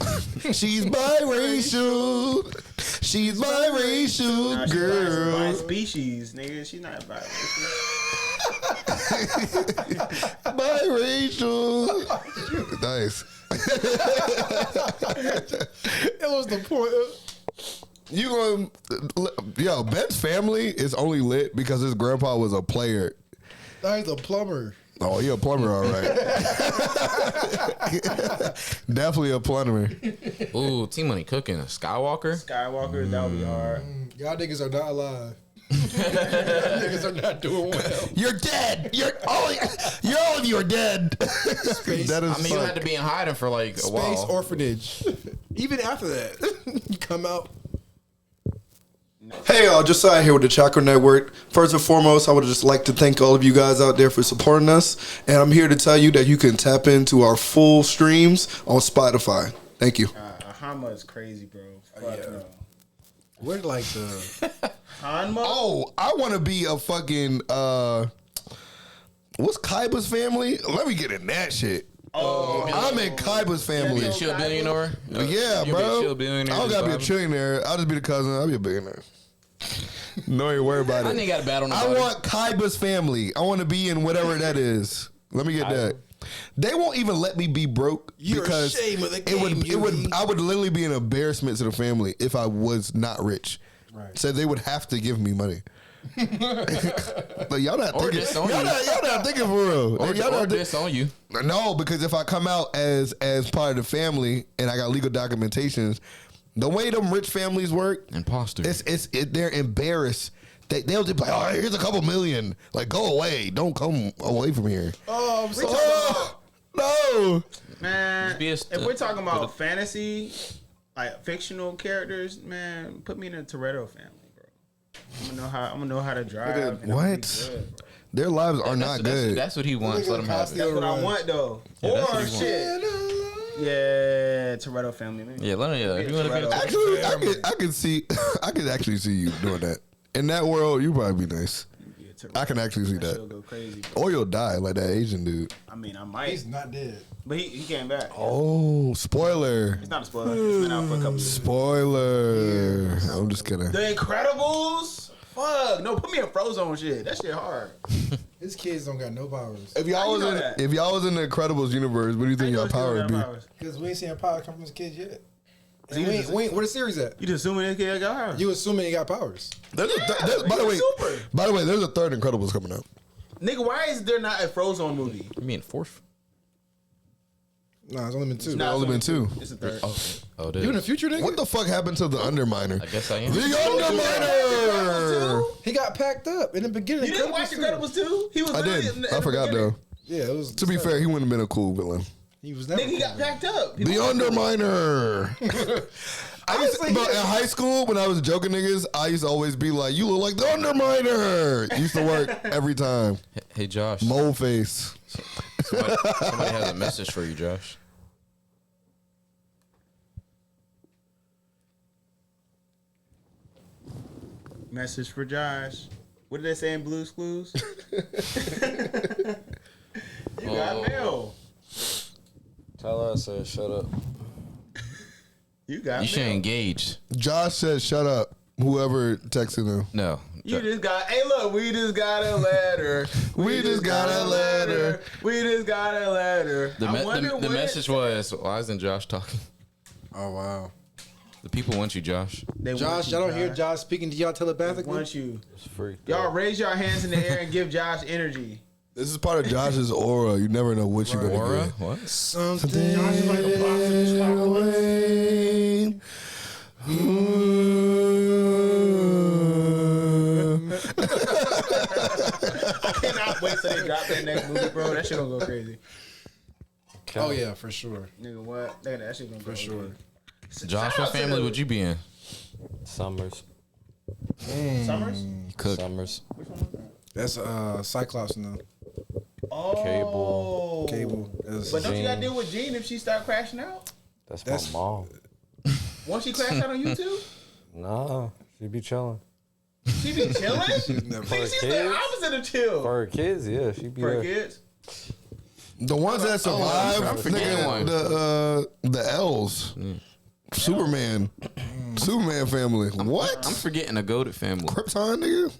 she's biracial. She's biracial, Nah, she's girl. by species, nigga. She's not biracial. Biracial. Nice. That was the point. You going yo, Ben's family is only lit because his grandpa was a player. He's a plumber. Oh, he a plumber, all right. Definitely a plumber. Ooh, T Money cooking a Skywalker. Skywalker, that would be hard. Y'all niggas are not alive. Y'all niggas are not doing well. You're dead. All of you are dead. That is I mean, you had to be in hiding for like a Space while. orphanage. Even after that, you come out. Hey y'all, Josiah here with the Chakra Network. First and foremost, I would just like to thank all of you guys out there for supporting us. And I'm here to tell you that you can tap into our full streams on Spotify. Thank you. Hanma is crazy, bro. Fuck no. We're like the Hanma? Oh, I want to be a fucking what's Kaiba's family? Let me get in that shit. Oh, I'm in Kaiba's family. Yeah, Chill billionaire. Yeah, You'll be a bro. chill billionaire. I don't gotta be a Just trillionaire. I'll just be the cousin. I'll be a billionaire. No, you worry about I it. ain't got a battle. I want Kaiba's family. I want to be in whatever that is. Let me get that. They won't even let me be broke You're because ashamed of the it would. game, It would. Yuri. I would literally be an embarrassment to the family if I was not rich. Right. So they would have to give me money. But y'all not Or thinking. disown Y'all you. not thinking for real. Or Y'all not this on you. no, because if I come out as part of the family and I got legal documentations, the way them rich families work, Imposter. they're embarrassed. They'll just be like, oh, here's a couple million. Like, go away. Don't come away from here. Oh, I'm sorry. Oh, no. Man, be a if we're talking about fantasy, like fictional characters, man, put me in a Toretto family, bro. I'm gonna know how to drive. and I'm gonna be What? good, bro. Their lives are not good. That's what he wants. Let him have it. That's what I want though. Yeah, that's what Or he shit. Yeah, Toretto family, man. Yeah, let him. Yeah, if you want to be a Actually, I could see, I could actually see you doing that. In that world, you probably be nice. I can actually see that. Go crazy. Or you'll die like that Asian dude. I mean, I might. He's not dead. But he came back. Oh, spoiler. It's not a spoiler. It's been out for a couple years. Spoiler. I'm just kidding. The Incredibles? Fuck. No, put me in Frozone shit. That shit hard. His kids don't got no powers. If y'all How you was know in, that? if y'all was in the Incredibles universe, what do you think your power would be? Because we ain't seen power come from his kids yet. So you just- Where the series at? You just assuming this kid got her? You assuming he got powers? There's Yeah, by the way, he's super. there's a third Incredibles coming out. Nigga, why is there not a Frozone movie? You mean fourth? Nah, it's only been two. Nah, only been two. It's a third. Oh, You in the future, nigga? What the fuck happened to the Underminer? I guess I am. The Underminer. He got packed up in the beginning. You didn't watch Incredibles 2? He was I literally did. in the I forgot beginning. though. Yeah, it was. To be fair, he wouldn't have been a cool villain. he was never. Nigga, he got packed up. The Underminer. But in high school, when I was joking niggas, I used to always be like, "You look like the Underminer." Used to work every time. Hey, Josh. Mole face. Somebody has a message for you, Josh. Message for Josh. What did they say in Blue's Clues? You got mail. Tell her I said shut up. You got You should mail. engage. Josh said, "Shut up." Whoever texted him. No. You just got, hey look, we just got a letter. We just got a letter. We just got a letter. The message was, why isn't Josh talking? Oh wow. The people want you, Josh. Josh, y'all don't hear Josh speaking to y'all They telepathically? want you. It's free. Y'all raise your hands in the air and give Josh energy. This is part of Josh's aura. You never know what you're gonna Aura? get. What? Something. I cannot wait till they drop that next movie, bro. That shit gonna go crazy. Oh yeah, for sure. Nigga, what? That shit gonna go For sure. Josh, what family would you be in? Summers. Summers? Cook. Summers. That's Cyclops now. Oh. Cable. That's- But don't you gotta Jean. deal with Jean if she start crashing out? That's my mom. Won't she crash out on YouTube? Nah, she be chilling. She be chilling? never- Nigga, she's the kids? opposite of chill. For her kids, yeah, she be For there. kids? The ones that survive, I'm forgetting nigga, one. the L's, Superman, Superman family. What? I'm forgetting the goated family. Krypton, nigga.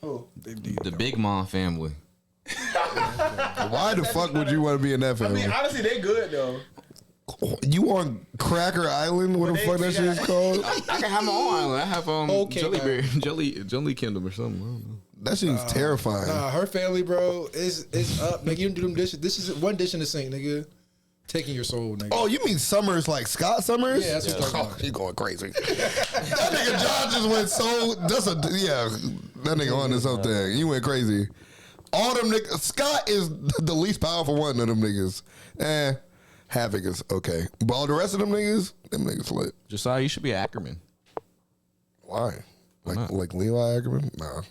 Oh. The Big Mom family. Why the fuck would you want to be in that I family? mean, honestly, they good though. You on Cracker Island? What the They- fuck that shit is called? I can have my own island. I have Okay, Jelly man. Bear, Jelly Kingdom or something. I don't know. That shit's terrifying. Nah, her family, bro, is up. Nigga, you don't do them dishes. This is one dish in the sink, nigga. Taking your soul, nigga. Oh, you mean Summers like Scott Summers? Yeah, that's what I'm talking Oh, about. he going crazy. That nigga John just went so. That nigga on to something. You went crazy. All them niggas. Scott is the least powerful one of them niggas. Havoc is okay, but all the rest of them niggas lit. Josiah, you should be Ackerman. Why? not? Like Levi Ackerman? Nah.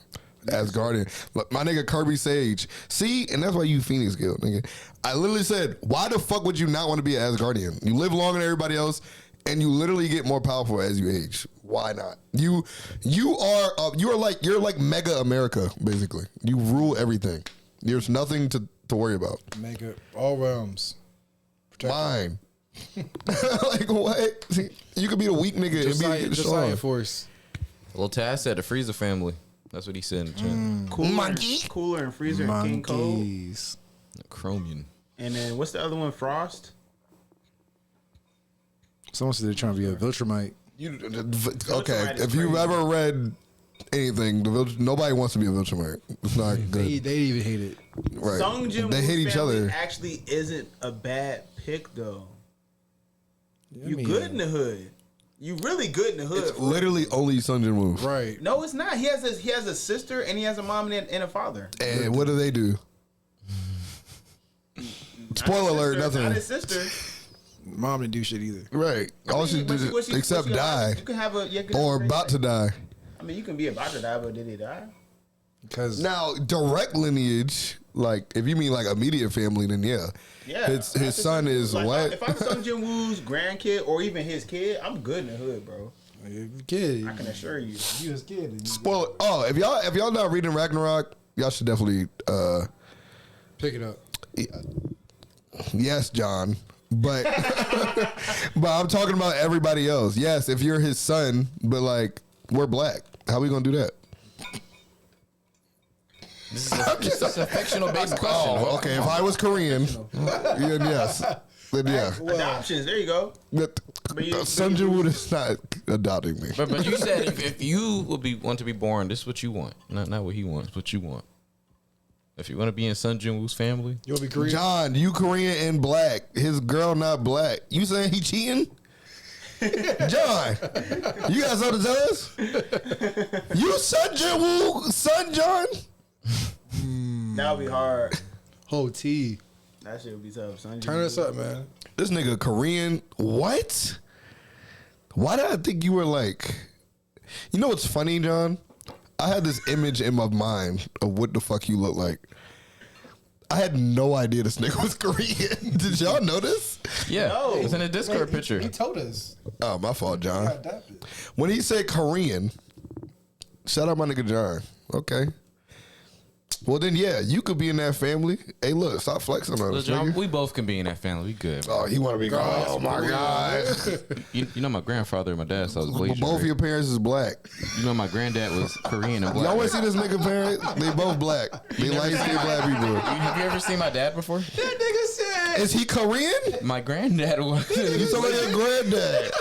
Asgardian. Look, my nigga Kirby Sage. See, and that's why you Phoenix Guild, nigga. I literally said, why the fuck would you not want to be an Asgardian? You live longer than everybody else, and you literally get more powerful as you age. Why not? You're like mega America, basically. You rule everything. There's nothing to worry about. Mega all realms. Mine. Like what? You could be the weak nigga and be Josiah strong. Force. Lil Taz said the Freezer family. That's what he said in the chat. Monkey. Cooler and Freezer and King Cole. Monkeys. Chromium. And then what's the other one? Frost? Someone said they're trying to be a Viltrumite. Okay, if you've ever read anything, nobody wants to be a Viltrumite. It's not They good. even hate it. Right. Sung Jin They Woo's hate each family other. actually isn't a bad pick though. I You mean, good in the hood. You really good in the hood. It's literally only Sung Jin Woo. Right. No, it's not. He has a sister and he has a mom and a father. And what do they do? Spoiler alert, Not nothing. his sister. Mom didn't do shit either. Right. All she did except die. You can have a Or about to die. I mean, you can be about to die, but did he die? Because Now, direct lineage, like if you mean like immediate family, then yeah. Yeah, His son is like, what? If I'm Sung Jin Woo's grandkid or even his kid, I'm good in the hood, bro. kid, I can assure you. you his kid. Spoiler. Oh, if y'all not reading Ragnarok, y'all should definitely Pick it up. yes, John. But but I'm talking about everybody else. Yes, if you're his son, but like we're black. How we gonna do that? This is a fictional based question. Oh, okay. If I was Korean, then yes. Then yeah. Adoptions. There you go. But you- Sun Jin Woo is not adopting me. But you said if you want to be born, this is what you want. Not what he wants, what you want. If you want to be in Sun Jin Woo's family, You want to be Korean? John, you Korean and black. His girl not black. You saying he cheating? John, you got something to tell us? You Sun Jin Woo, son John? That would be hard. Whole T. That shit would be tough, son. Turn us up, man. This nigga Korean. What? Why did I think you were like? You know what's funny, John? I had this image in my mind of what the fuck you look like. I had no idea this nigga was Korean. Did y'all know this? yeah, No. it's in a Discord picture. He told us. Oh, my fault, John. Adopted. When he said Korean, shout out my nigga John. Okay. Well then, yeah, you could be in that family. Hey, look, stop flexing on Look, us, John, nigga. we both can be in that family. We good. Oh, he want to be. Oh my god. You know my grandfather and my dad saw was Asian. Both of Right? your parents is black. You know my granddad was Korean and black. Y'all want to right? see this nigga parents? They both black. They light skinned black people. Have you ever seen my dad before? That nigga said. Is he Korean? My granddad was. You talking about your granddad?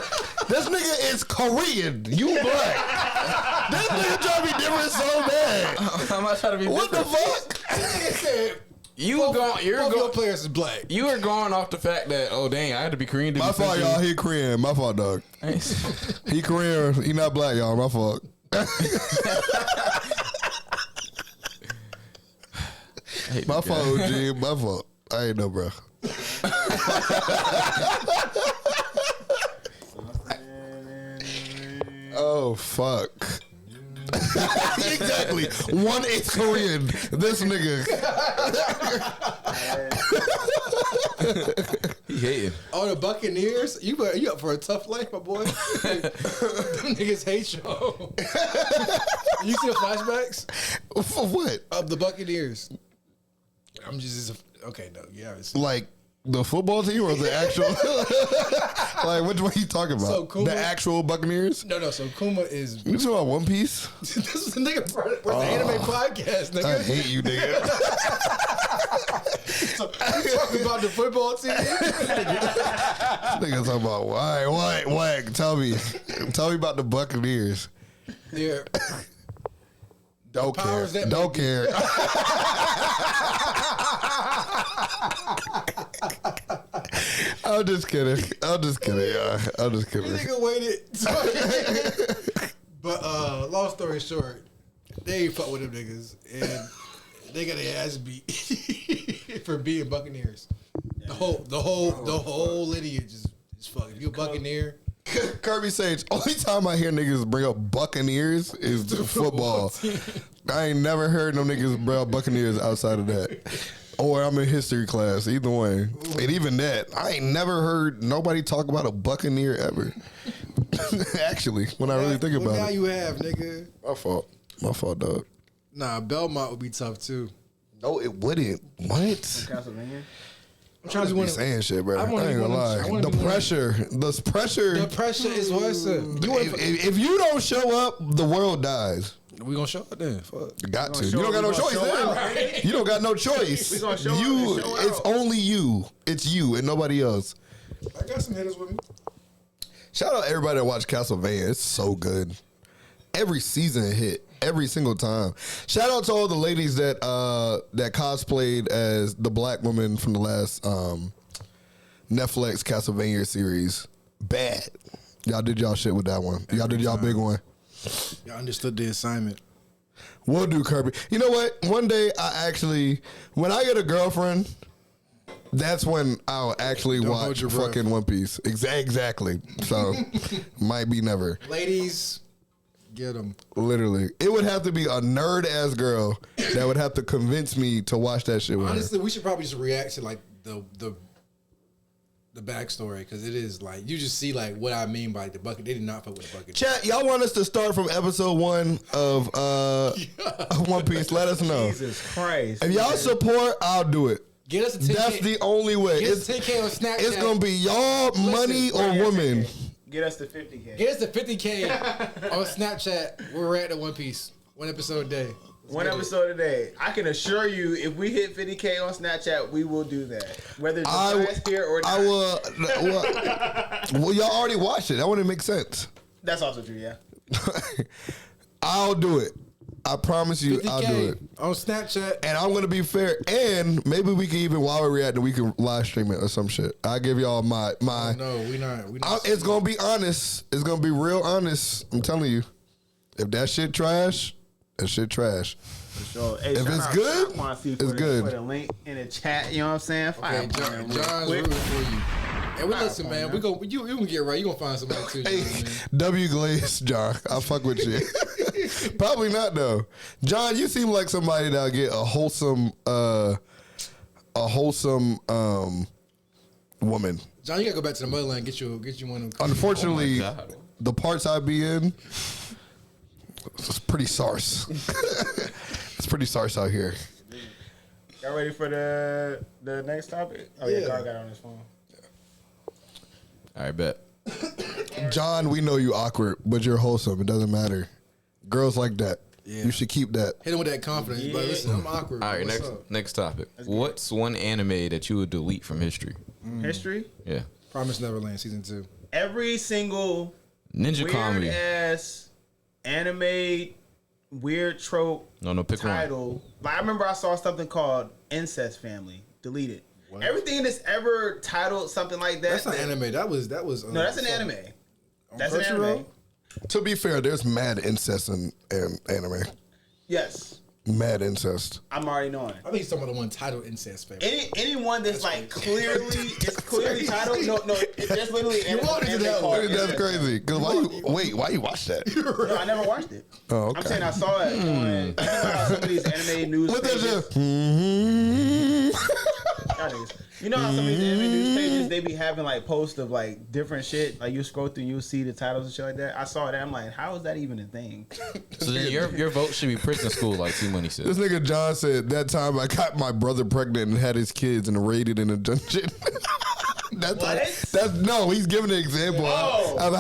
This nigga is Korean. You black. This nigga trying to be different so bad. I'm not trying to be What the different. fuck? Nigga said. You're Both your going. players is black. You were going off the fact that dang, I had to be Korean to My be fault, Central. y'all. He Korean. My fault, dog. He Korean. He not black, y'all. My fault. My fault, OG. My fault. I ain't know, bro. Oh, fuck. Exactly. One is Korean. This nigga. He hating. Oh, the Buccaneers? You up for a tough life, my boy. Them niggas hate you. You see the flashbacks For what? of the Buccaneers? I'm just okay. No, yeah. Like the football team or the actual? Like, which one you talking about? So, Kuma- the actual Buccaneers? No. So Kuma is. You talking about One Piece? This is the nigga for the anime podcast, nigga. I hate you, nigga. So, you talking about the football team? Nigga talking about why? Tell me about the Buccaneers. Yeah. Don't care. powers that Don't care. I'm just kidding, y'all. I'm just kidding. Nigga waited. But long story short, they ain't fuck with them niggas, and they got their ass beat for being Buccaneers. The whole lineage is fuck. If you a Buccaneer, Kirby Sage, only time I hear niggas bring up Buccaneers is the football. I ain't never heard no niggas bring up Buccaneers outside of that. Or I'm in history class, either way. And even that, I ain't never heard nobody talk about a Buccaneer ever. Actually, when I really think now about it. you have, nigga. My fault, dog. Nah, Belmont would be tough too. No, it wouldn't. What? Castlevania. I'm trying to Be be saying shit, bro. I I ain't wanna be gonna one of- I lie. wanna The be one of- pressure. The pressure is worse. If you don't show up, the world dies. We gonna show up then. Fuck. You got to. show You don't got up, no we gonna choice show then. out. You don't got no choice. We gonna show up you. and show It's out. only you. It's you and nobody else. I got some hitters with me. Shout out everybody that watched Castlevania. It's so good. Every season it hit. Every single time. Shout out to all the ladies that that cosplayed as the black woman from the last Netflix Castlevania series. Bad. Y'all did y'all shit with that one. Y'all did y'all big one. Y'all understood the assignment. We'll do Kirby. You know what? One day when I get a girlfriend, that's when I'll actually Don't watch hold your breath. fucking One Piece. Exactly. So might be never. Ladies, Get him. Literally, it would have to be a nerd ass girl that would have to convince me to watch that shit with Honestly, her. we should probably just react to like the backstory because it is like you just see like what I mean by the bucket. They did not fuck with the bucket. Chat, y'all want us to start from episode 1 of One Piece? Let us know. Jesus Christ. If y'all support, I'll do it. Get us a 10K. That's the only way. Get us a 10K on Snapchat. It's gonna be y'all, money or woman. Get us to 50K. Get us to 50K on Snapchat. We're at the One Piece. One episode a day. One episode a day. I can assure you, if we hit 50K on Snapchat, we will do that. Whether it's here or not. I will. Well, y'all already watched it. That wouldn't make sense. That's also true, yeah. I'll do it. I promise you, 50K I'll do it. on Snapchat. And I'm gonna be fair. And maybe we can even, while we're reacting, we can live stream it or some shit. I'll give y'all my. No, we not. It's gonna be honest. It's gonna be real honest. I'm telling you. If that shit trash, that shit trash. For sure. Hey, If shout it's out good, to Quancy it's for good. Put a link in the chat. You know what I'm saying? Okay, John's rooting for you. And we listen, man. You gonna get right. You gonna find somebody too. You know what I mean? W Glaze, John. I fuck with you. Probably not though. John, you seem like somebody that'll get a wholesome woman. John, you gotta go back to the motherland and get you one of them. Unfortunately, Oh my God. the parts I be in, it's pretty sarce. It's pretty sarce out here. Y'all ready for the next topic? Oh yeah, Gar got on his phone. All right, bet. John, we know you awkward, but you're wholesome. It doesn't matter. Girls like that. Yeah. You should keep that. Hit him with that confidence. But listen, I'm awkward. All right, What's up? next topic. What's one anime that you would delete from history? History? Yeah, Promise Neverland season 2. Every single Ninja weird Comedy. ass anime weird trope No, pick one. title. Like I remember I saw something called Incest Family. Delete it. Everything that's ever titled something like that. That's not anime. That was. No, that's an anime. That's an Crunchyroll? anime. To be fair, there's mad incest in anime. Yes. Mad incest. I'm already knowing. I think he's talking about the one titled Incest Family. Anyone that's like clearly it's clearly titled. No, that's literally an wanted to anime that called one. That's Incest crazy. Cause why you watch that? Family. No, I never watched it. Oh, okay. I'm saying I saw it on you know how some of these anime news What that pages. shit? You know how some of these anime news pages they be having like posts of like different shit. Like you scroll through, and you'll see the titles and shit like that. I saw that. I'm like, how is that even a thing? So then your vote should be prison school, like T Money said. This nigga John said that time I got my brother pregnant and had his kids and raided in a dungeon. No, he's giving an example of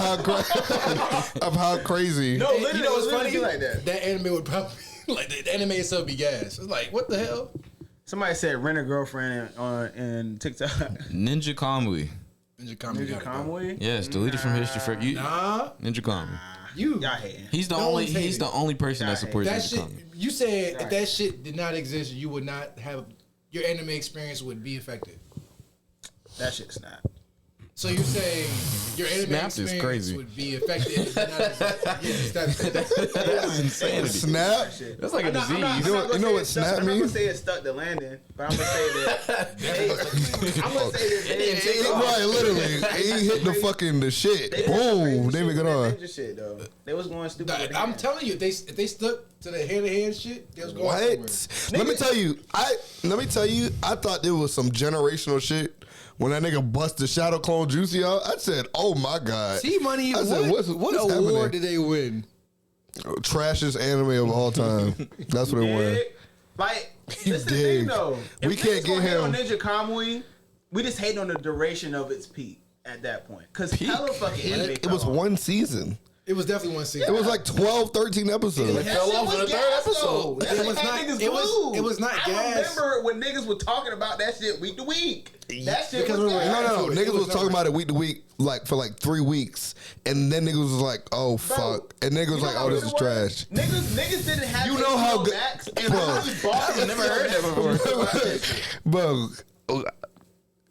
how crazy. No, literally, You know what's funny? like that. That anime would probably like the anime itself be gas. It's like what the hell? Somebody said rent a girlfriend on TikTok. Ninja Comedy. Ninja Comedy. Ninja Conway. Yes, deleted from history for you. Nah, Ninja Comedy. you. Y'all hating. He's the No only. one's He's hating. the only person that supports That Ninja shit. Comedy. You said if that shit did not exist, you would not have your anime experience would be affected. That shit's not. So you're saying your anime Snapped is experience crazy. would be affected? If it did not exist. That's insanity. Snap. That's like a disease. You know what snap I'm not gonna means? say it stuck the landing, but I'm gonna say that. I'm gonna say that. Right, literally. He hit the shit. Boom. Then we got on. Ninja shit though. They was going stupid. with the I'm hand. telling you, if they stuck to the hand-to-hand shit, they was going What? somewhere. Let me tell you. I thought there was some generational shit. When that nigga bust the Shadow Clone Juicy out, I said, "Oh my god!" T Money. I said, "What's What happening?" award did they win? Trashiest anime of all time. That's what it was. Like, You this is the dig. thing though. If We can't niggas gonna get hate him. on Ninja Kamui. We just hate on the duration of its peak at that point. Cause hella fucking anime. It was one season. It was definitely one season. It was like 12, 13 episodes. That fell shit off was in the third gas, episode. though. That It shit was had not- niggas it was- glued. it was not I gas. remember when niggas were talking about that shit week to week. That shit Because was we were- gas. No. It Niggas was was talking about it week to week, like for like 3 weeks, and then niggas was like, "Oh fuck," and niggas was You like, know "Oh, how this it is was? trash." Niggas didn't have You know how HBO good- Max and Bro. literally bought I've never heard that before. Bro,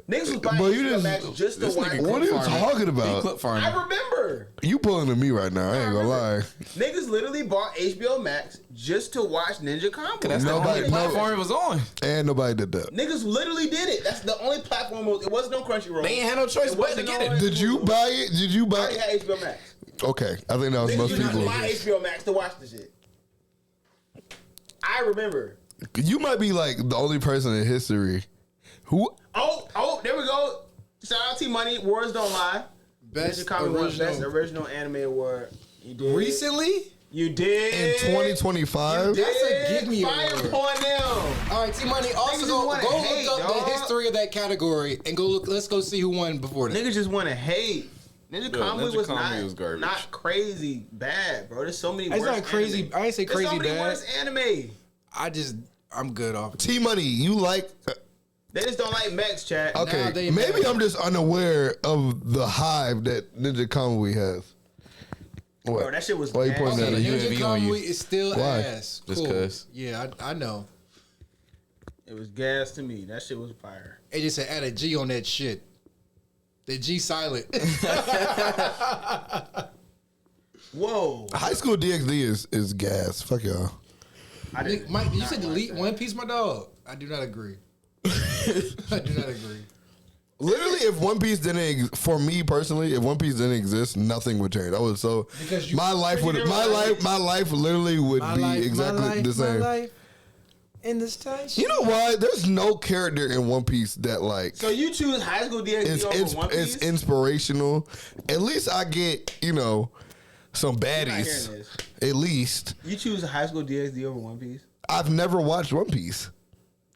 Niggas was buying Bro, you HBO just- Max just to this watch. nigga what are you talking He about? clip farming. I remember. You pulling to me right now? I ain't gonna lie. Niggas literally bought HBO Max just to watch Ninja Combo. That's the Nobody- only platform it was on. And nobody did that. Niggas literally did it. That's the only platform. It wasn't no Crunchyroll. They ain't had no choice but to get it. Did you buy it? Did you I buy already it? had HBO Max. Okay, I think that was most Niggas used to people. buy HBO Max to watch the shit. I remember. You might be like the only person in history who. Oh, there we go. Shout out T Money. Words don't lie. Best Best original anime award. You did. Recently? You did. In 2025? You That's a did. give me Fire award. upon them. All right, T Money. Also, Niggas go just wanna hate, look up dog. the history of that category and go look. Let's go see who won before that. Niggas just want to hate. Ninja Kamui Ninja Kamui was garbage. not crazy bad, bro. There's so many It's worse not crazy. anime. I ain't say There's crazy so many bad. worse anime. I'm good off. T Money, you like. They just don't like mechs, chat. Okay, Nah, they maybe mad. I'm just unaware of the hive that Ninja Kamui has. What? Bro, that shit was Why you nasty. pointing Okay, at me? you Ninja UAV on you. Kamui is still Why? ass. Just Cool. 'cause. Yeah, I know. It was gas to me. That shit was fire. They just said add a G on that shit. The G silent. Whoa. High School DxD is gas. Fuck y'all. I didn't. Mike, you not said like delete that. One Piece, my dog. I do not agree. I do not agree. Literally, if One Piece didn't, for me personally, if One Piece didn't exist, nothing would change. I would so Because you- my life would my life literally would be exactly the same. In this time. You know why? There's no character in One Piece that like So you choose High School DxD over One Piece? it's inspirational. At least I get some not hearing baddies. this. At least You choose High School DxD over One Piece? I've never watched One Piece.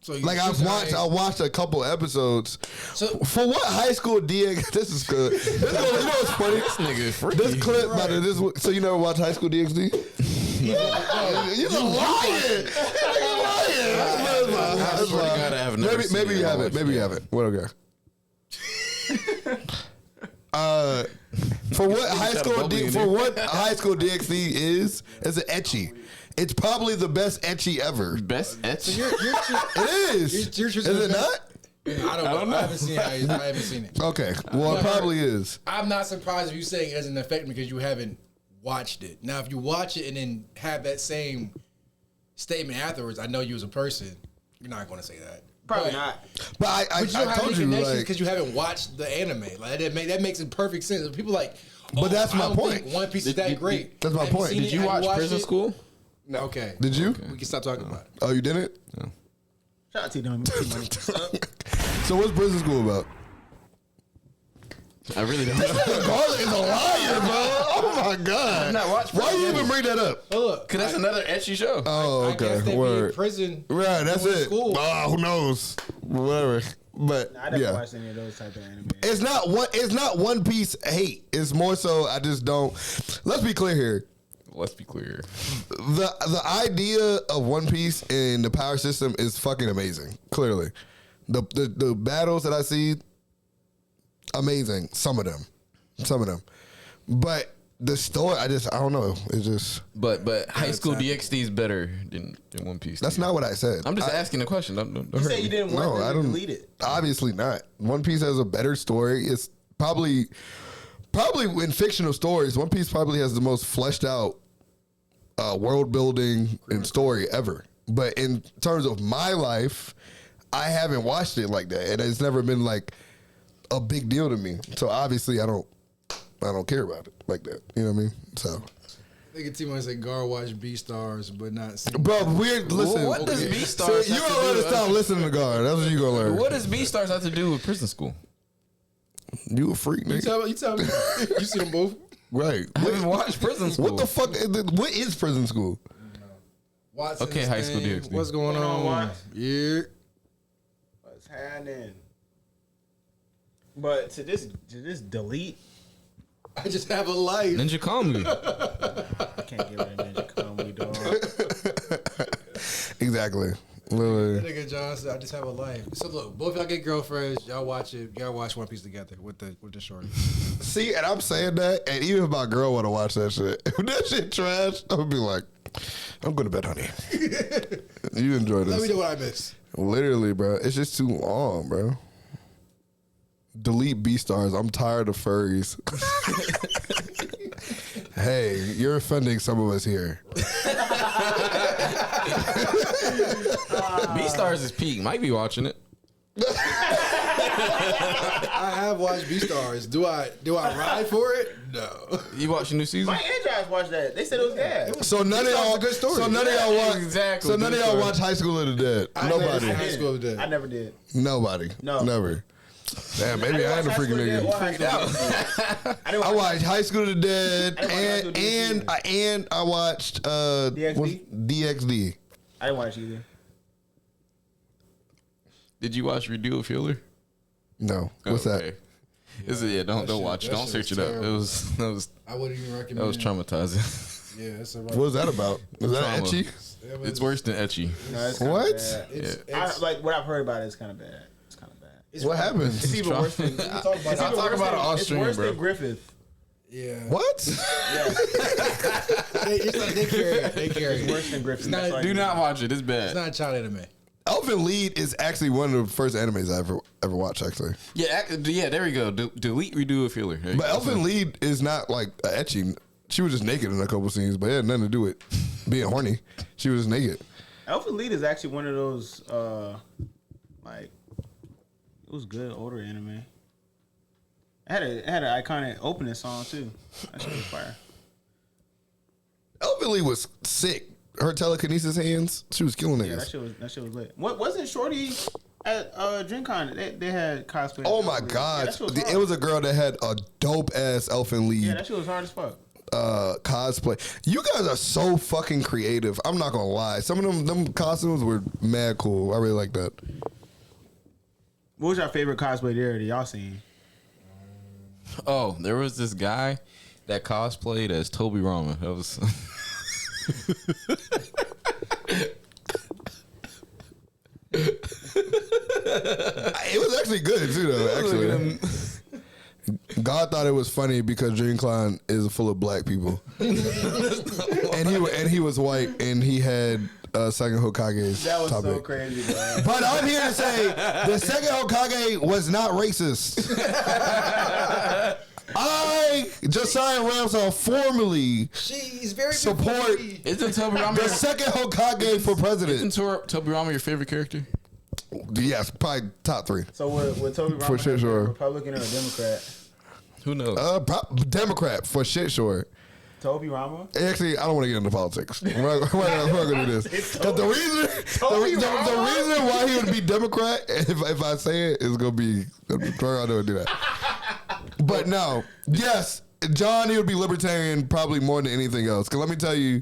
So you Like I watched a couple episodes. So- For what High School DX? This is good. You know what's funny? This nigga is freaky. This clip about it. So you never watched High School DxD? You're lying. You're lying. I swear to God, I have never seen Maybe it. you haven't. Maybe you haven't. Well, okay. For what High School bubbly in for there. what High School DxD is an etchy. It's probably the best etchy ever. Best etch. It is. You're Is it not? I don't know. I haven't seen it. I haven't seen it. Okay. Well, it probably is. I'm not surprised if you saying it doesn't affect me because you haven't watched it. Now, if you watch it and then have that same statement afterwards, I know you as a person. You're not going to say that. Probably But- not. But I But you don't have told any you, connections like, because you haven't watched the anime. Like that makes it perfect sense. People like, But that's I my don't point. think One Piece is that great. That's my Have you point. seen Did it? Did you Have watch watched Prison it? School? No. Okay. did you? We can stop talking about it. Oh, you didn't? Shout out to them. T-Money. So what's prison school about? I really don't know. Garlic is a liar, bro. Oh my god. not watched Why Prison you School. even bring that up? Look, Cause that's another etchy show. Oh, I guess okay. they be in Word. prison. Right, that's doing it. School. Oh, who knows? Whatever. But I never yeah. watched any of those type of anime. It's not One Piece hate. It's more so I just don't. Let's be clear here. Let's be clear. The idea of One Piece and the power system is fucking amazing. Clearly, the battles that I see, amazing. Some of them, but the story, I don't know. It's just But High School DxD is better than One Piece. that's not what I said. I'm just asking a question. Don't You hurt said me. you didn't want No, I them to don't. delete it. Obviously not. One Piece has a better story. It's probably in fictional stories. One Piece probably has the most fleshed out world building and story ever. But in terms of my life, I haven't watched it like that, and it's never been like a big deal to me. So obviously, I don't care about it like that. You know what I mean? So, Nigga T-Money said Gar watch B-Stars, but not see. bro, weird. Listen, What does B-Stars So you have to gonna learn do to stop listening to God. That's what you gonna learn. What does B Stars have to do with prison school? You a freak, You nigga? tell me. You see them both? Right. I haven't watched prison school. What the fuck? What is prison school? Watson Okay, this High School thing. DxD. What's going What's going on, on? Watts? Yeah. What's happening? But to this delete, I just have a life. Ninja Kamui. I can't get rid of Ninja Kamui, dog. Exactly. That Literally. nigga John said, I just have a life. So look, both y'all get girlfriends. Y'all watch it. Y'all watch One Piece together with the shorty. See, and I'm saying that, and even if my girl want to watch that shit, if that shit trash, I'm gonna be like, I'm going to bed, honey. You enjoy Let me this. know what I missed. Literally, bro. It's just too long, bro. Delete B-Stars. I'm tired of furries. Hey, you're offending some of us here. B Stars is peak. Might be watching it. I have watched B-Stars. Do I ride for it? No. You watched the new season? My and Josh watched that. They said it was gas. So none of y'all. good story. So none of y'all watch. Exactly. So none of Good y'all story. watch High School of the Dead. I Nobody. High School of the Dead. I never did. Nobody. No. Never. Damn, maybe I had a freaking nigga. I watched High School of the Dead, and I watched DXD. I didn't watch either. Did you watch Redo a Filler? No, what's that? Is it? Don't watch it. Don't search it up. It was I wouldn't even recommend. that was traumatizing. Yeah, it's a What was that about? Was that Trauma. etchy? It's worse than etchy. No, it's kinda What? bad. It's Like what I've heard about it is kind of bad. It's kind of bad. What happened? It's even worse than. Talk about It's even talk worse about than- it off It's stream, worse bro. than Griffith. Yeah. What? It's like they carry it. They carry It's it. worse than Griffith. not- That's all Do you not watch it. It's bad. It's not a child anime. Elfin Lied is actually one of the first animes I ever watched. Actually, Yeah, there we go. Delete Redo a Filler. There you but go. Elfin Lied is not like etchy. She was just naked in a couple scenes, but it had nothing to do with being horny. She was just naked. Alpha Lead is actually one of those like it was good older anime. It had an iconic opening song too. That shit was fire. Elfin Lied was sick. Her telekinesis hands, she was killing Yeah, niggas. that shit was lit. What wasn't Shorty at Dreamcon? They had cosplay. Oh of my Elfin Lied. god, Yeah, that shit was it hard. was a girl that had a dope ass Elfin Lied. Yeah, that shit was hard as fuck. Cosplay. You guys are so fucking creative. I'm not gonna lie. Some of them costumes were mad cool. I really like that. What was your favorite cosplay there that y'all seen? Oh, there was this guy that cosplayed as Toby Rama. That was. It was actually good too, though. Actually, God thought it was funny because Dreamcon is full of black people, and he was white, and he had second Hokage's That was topic. so crazy, bro. But I'm here to say the second Hokage was not racist. I, Josiah Ramsar, formally She's very support Isn't Toby Rama the second Hokage for president. Toby Rama your favorite character? Yes, probably top three. So would Toby Rama For shit, be a sure. Republican or a Democrat? Who knows? Democrat for shit sure. Toby Rama? Actually, I don't want to get into politics. We're not going to do this. Because the reason why he would be Democrat, if I say it, is going to be, I'm not going to do that. But no, yes, John, he would be libertarian probably more than anything else. Because let me tell you,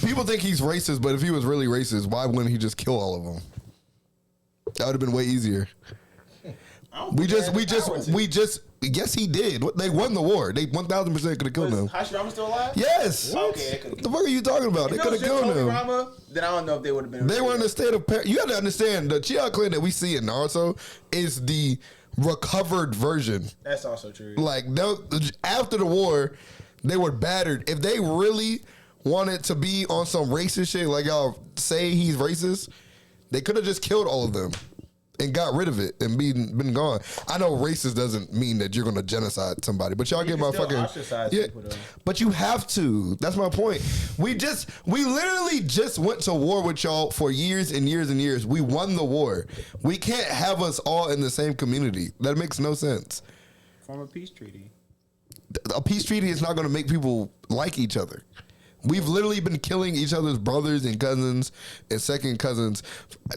people think he's racist, but if he was really racist, why wouldn't he just kill all of them? That would have been way easier. Yes, he did. They won the war. They 1,000% could have killed him. Was Hashirama still alive? Yes. Okay, they could've What the fuck are you talking about? They If it could was have just killed Toby him. Rama, then I don't know if they would have been. They were in a state of you have to understand the Chia clan that we see in Naruto is the recovered version. That's also true. Like after the war, they were battered. If they really wanted to be on some racist shit, like y'all say he's racist, they could have just killed all of them and got rid of it and been gone. I know racist doesn't mean that you're gonna genocide somebody, but y'all get my can still fucking ostracize people, though. But you have to. That's my point. We literally just went to war with y'all for years and years and years. We won the war. We can't have us all in the same community. That makes no sense. Form a peace treaty. A peace treaty is not going to make people like each other. We've literally been killing each other's brothers and cousins and second cousins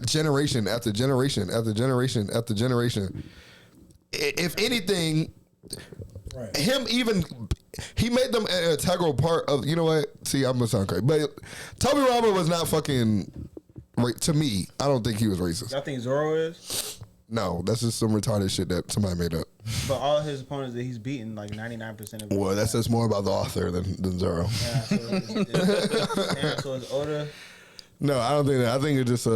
generation after generation after generation after generation. If anything, Right. he made them an integral part of, you know what? See, I'm going to sound crazy. But Toby Rama was not fucking, to me, I don't think he was racist. Y'all think Zoro is? No, that's just some retarded shit that somebody made up. But all his opponents that he's beaten, like 99% of them. Well, that says more about the author than Zoro. Yeah, so it's Oda. No, I don't think that. I think it's just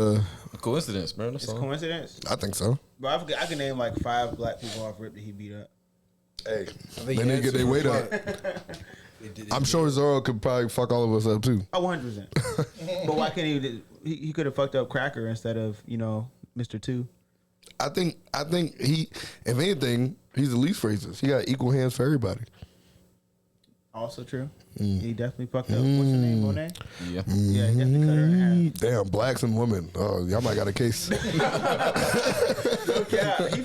Coincidence, bro. That's It's all. coincidence. I think so. But I can name like 5 black people off rip that he beat up. Hey, they need to get their weight up. I'm sure Zoro could probably fuck all of us up too. Oh, 100%. But why can't he could have fucked up Cracker instead of, Mr. 2. I think he, if anything, he's the least racist. He got equal hands for everybody. Also true. He definitely fucked up. What's her name? Monet? Yeah. Yeah, he definitely cut her in half. Damn, blacks and women. Oh, y'all might got a case. No cap. He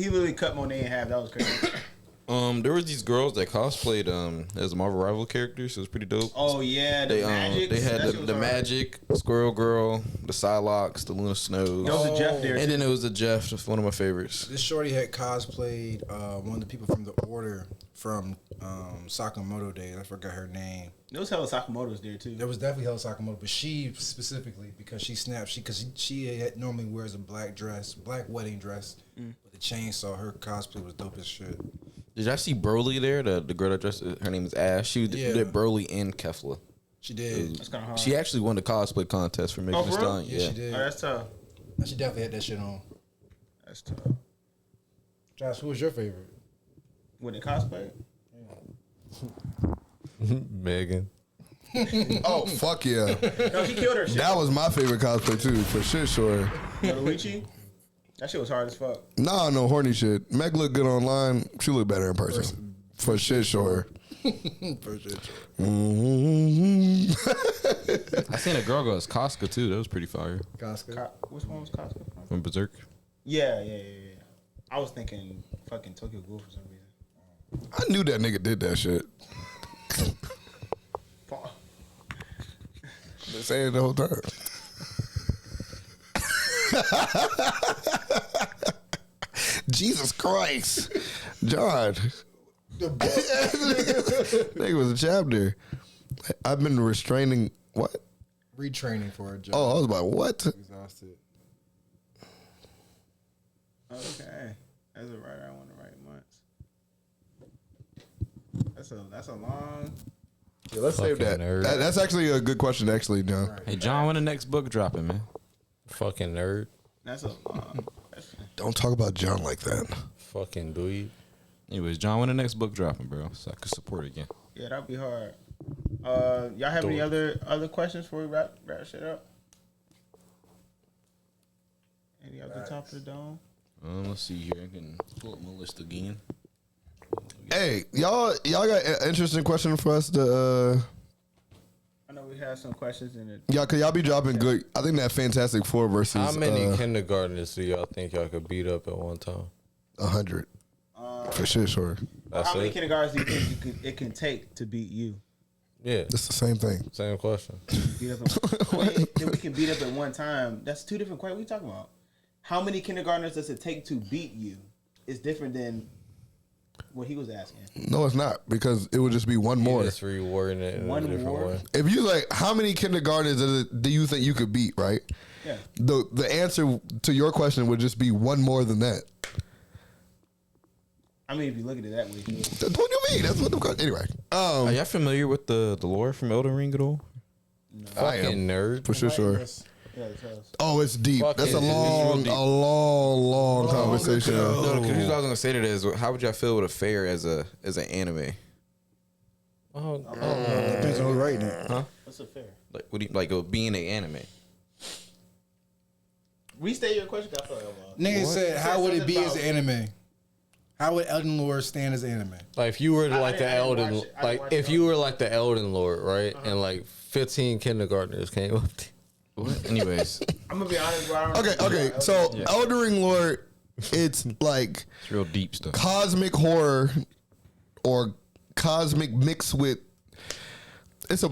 literally cut Monet in half. That was crazy. There was these girls that cosplayed as Marvel rival characters. It was pretty dope. Oh yeah, the magic. They had the magic, Squirrel Girl, the Psylocke, the Luna Snows. There was a Jeff there, and then it was the Jeff, that's one of my favorites. This shorty had cosplayed one of the people from the Order from Sakamoto Day. I forgot her name. There was hella Sakamoto's there too. There was definitely Hell Sakamoto, but she specifically because she snapped. She normally wears a black wedding dress with a chainsaw. Her cosplay was dope as shit. Did y'all see Broly there? The girl that dressed, her name is Ash. She did Broly and Kefla. She did. That's kind of hard. She actually won the cosplay contest for making for the real? stallion. Yeah, she did. Oh, that's tough. She definitely had that shit on. That's tough. Josh, who was your favorite? When they cosplay? Megan. Oh fuck yeah! No, she killed her shit. That was my favorite cosplay too, for shit sure. Luigi? That shit was hard as fuck. Nah, no horny shit. Meg looked good online. She looked better in person, for shit sure. For sure. Mm-hmm. I seen a girl go as Casca too. That was pretty fire. Costco. Which one was Costco from? From Berserk. Yeah. I was thinking fucking Tokyo Ghoul for some reason. I knew that nigga did that shit. Fuck. Been saying it the whole time. Jesus Christ, John. Nigga was a chapter. I've been restraining what? Retraining for a job. Oh, I was about what? Exhausted. Okay. As a writer, I want to write months. That's a long. Yeah, let's save that. Fucking nerd. That's actually a good question, actually, John. Hey John, when the next book dropping, man? Fucking nerd. That's a long. Don't talk about John like that. Fucking dweeb. Anyways, John, when the next book dropping, bro? So I could support it again. Yeah, that'd be hard. Y'all have any other questions before we wrap shit up? Any off the top of the dome? Let's see here. I can pull up my list again. Hey, y'all got an interesting question for us to I know we have some questions in it. cause y'all be dropping good. I think that Fantastic Four versus How many kindergartners do y'all think y'all could beat up at one time? 100. For sure. That's How many it? kindergartens do you think it can take to beat you? Yeah. It's the same thing. Same question. Beat up that we can beat up at one time. That's two different questions. What are you talking about? How many kindergartners does it take to beat you? Is different than what he was asking. No, it's not, because it would just be one more. Just rewording it in One a different more? way. If you like, how many kindergartners do you think you could beat, right? Yeah. The answer to your question would just be one more than that. I mean, if you look at it that way. That's what you mean. That's what the anyway. Are y'all familiar with the lore from Elden Ring at all? I am, Fucking nerd. for sure. Yeah, tell us. Oh, it's deep. Fuck That's it. a It's long, real long conversation. No, because what I was gonna say to that is, how would y'all feel with a fair as an anime? Oh, Depends on who's writing it. What's a fair? Like, what do you like? Being an anime. Restate your question. I feel like Nigga said, What? how would it be Something as about- an anime? How would Elden Lord stand as anime? like if you were like the didn't Elden, watch it. I didn't like watch if it. you were like the Elden Lord, right? And like 15 kindergartners came up to What? Anyways, I'm gonna be honest, bro. I don't Okay. So Elden Ring lore, it's like it's real deep stuff. cosmic horror or cosmic mixed with. It's a.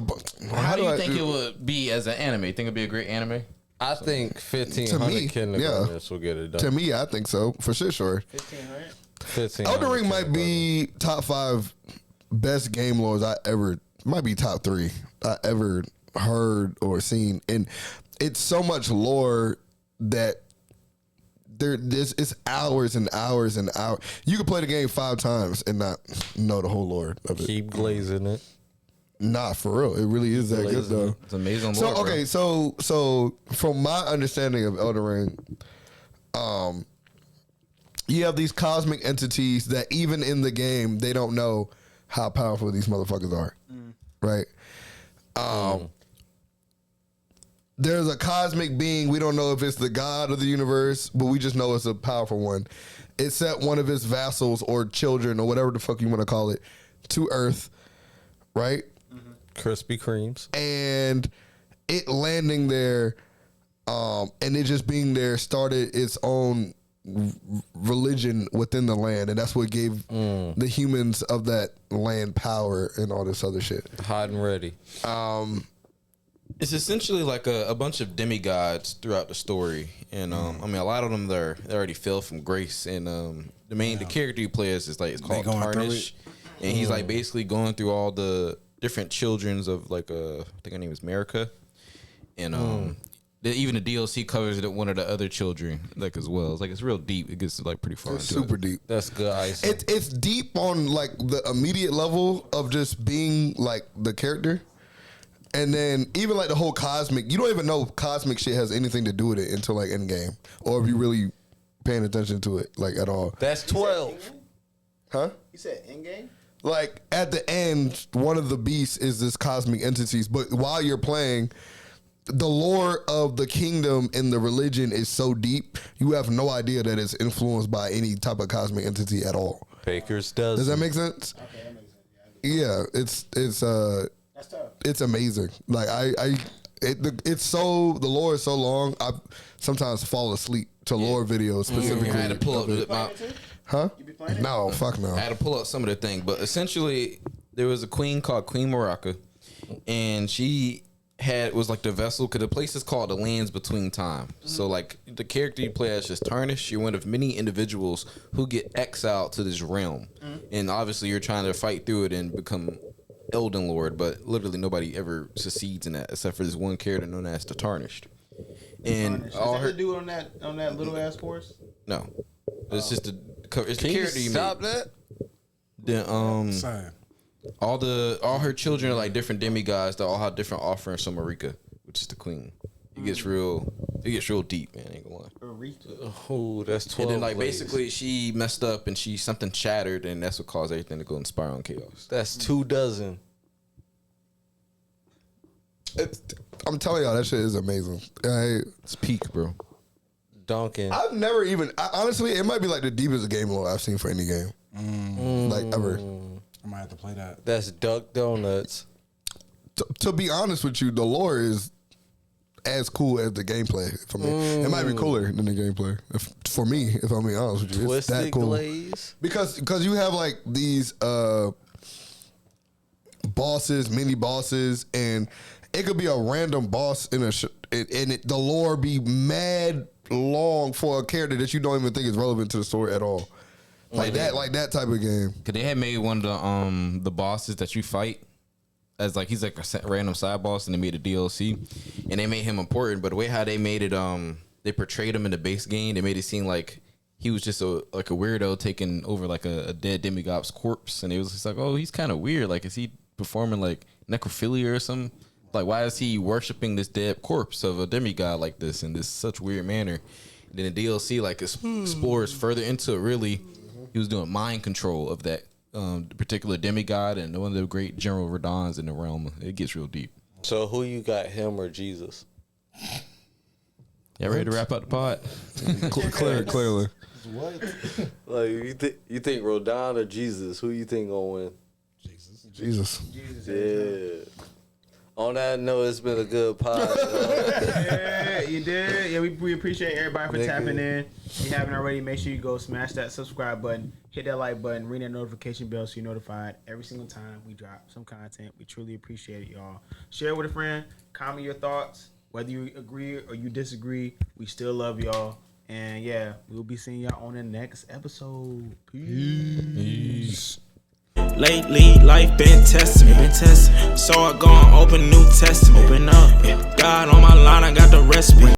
How do you think it would be as an anime? Think it'd be a great anime? I think To 1,500 me, kindergartners will get it done. To me, I think so, for sure. 1500. 1,500 Elden Ring might kindergartners. be top 5 best game lores I ever. Might be top 3 I ever heard or seen, and it's so much lore that it's hours and hours and hours. You could play the game 5 times and not know the whole lore of it. Keep glazing it. Nah, for real, it really is that good though. It's amazing. So lore, okay, so from my understanding of Elden Ring, you have these cosmic entities that even in the game they don't know how powerful these motherfuckers are, right? There's a cosmic being, we don't know if it's the god of the universe, but we just know it's a powerful one. It sent one of his vassals or children or whatever the fuck you want to call it to Earth, right? Krispy Kremes. And it landing there, and it just being there started its own religion within the land, and that's what gave the humans of that land power and all this other shit. Hot and ready. It's essentially like a bunch of demigods throughout the story, and I mean, a lot of them they already fell from grace, and the character you play is it's called Tarnish, and he's like basically going through all the different children's of like I think her name is America, and even the DLC covers one of the other children like as well. It's real deep. It gets like pretty far. It's super deep. That's good ice. It's deep on like the immediate level of just being like the character. And then even like the whole cosmic, you don't even know cosmic shit has anything to do with it until like Endgame, or if you really paying attention to it like at all. That's 12. Huh? You said Endgame? Like at the end, one of the beasts is this cosmic entities, but while you're playing, the lore of the kingdom and the religion is so deep, you have no idea that it's influenced by any type of cosmic entity at all. Baker's does. Does that make sense? Okay, that makes sense. Yeah, it's That's tough. it's amazing. Like the lore is so long. I sometimes fall asleep to lore videos specifically. I had to pull up Huh? You be playing it? No, fuck no. I had to pull up some of the thing, but essentially there was a queen called Queen Moraka, and she was like the vessel, because the place is called the Lands Between Time. So like the character you play as is Tarnish. You're one of many individuals who get exiled to this realm, and obviously you're trying to fight through it and become Elden Lord, but literally nobody ever succeeds in that except for this one character known as the Tarnished. And Is that the dude on that little ass horse? No, it's just it's the Can character you you stop made. that? The Sorry. all her children are like different demigods that all have different offerings from Marika, which is the queen. It gets real deep, man. I ain't gonna lie. Oh, that's 12. And then like blades. basically she messed up and something shattered, and that's what caused everything to go and spiral on chaos. That's 2 dozen. I'm telling y'all, that shit is amazing. It's peak, bro. Duncan. I've never even honestly, it might be like the deepest game lore I've seen for any game, like ever. I might have to play that. That's Duck Donuts. To be honest with you, the lore is as cool as the gameplay. For me, it might be cooler than the gameplay. For me, if I'm being honest with you, it's Twisted that cool. Glaze. Because you have like these bosses, mini bosses, and it could be a random boss in the lore be mad long for a character that you don't even think is relevant to the story at all. Like that type of game. Cause they had made one of the bosses that you fight as like he's like a random side boss, and they made a DLC, and they made him important. But the way how they made it, they portrayed him in the base game. They made it seem like he was just a weirdo taking over like a dead demigod's corpse, and it was just like, oh, he's kind of weird. Like, is he performing like necrophilia or something? Like, why is he worshiping this dead corpse of a demigod like this in this such weird manner? And then the DLC like explores further into it. Really, he was doing mind control of that particular demigod and one of the great General Radons in the realm. It gets real deep. So who you got, him or Jesus? Y'all ready to wrap up the pod? Clearly. What? Like you think Rodon or Jesus? Who you think gonna win? Jesus. Yeah. On that note, it's been a good pod. Yeah, you did. Yeah, we appreciate everybody for tapping in. If you haven't already, make sure you go smash that subscribe button, hit that like button, ring that notification bell so you're notified every single time we drop some content. We truly appreciate it, y'all. Share it with a friend. Comment your thoughts. Whether you agree or you disagree, we still love y'all. And yeah, we'll be seeing y'all on the next episode. Peace. Lately, life been testing me. So I go and open New Testament. Open up. God on my line, I got the recipe.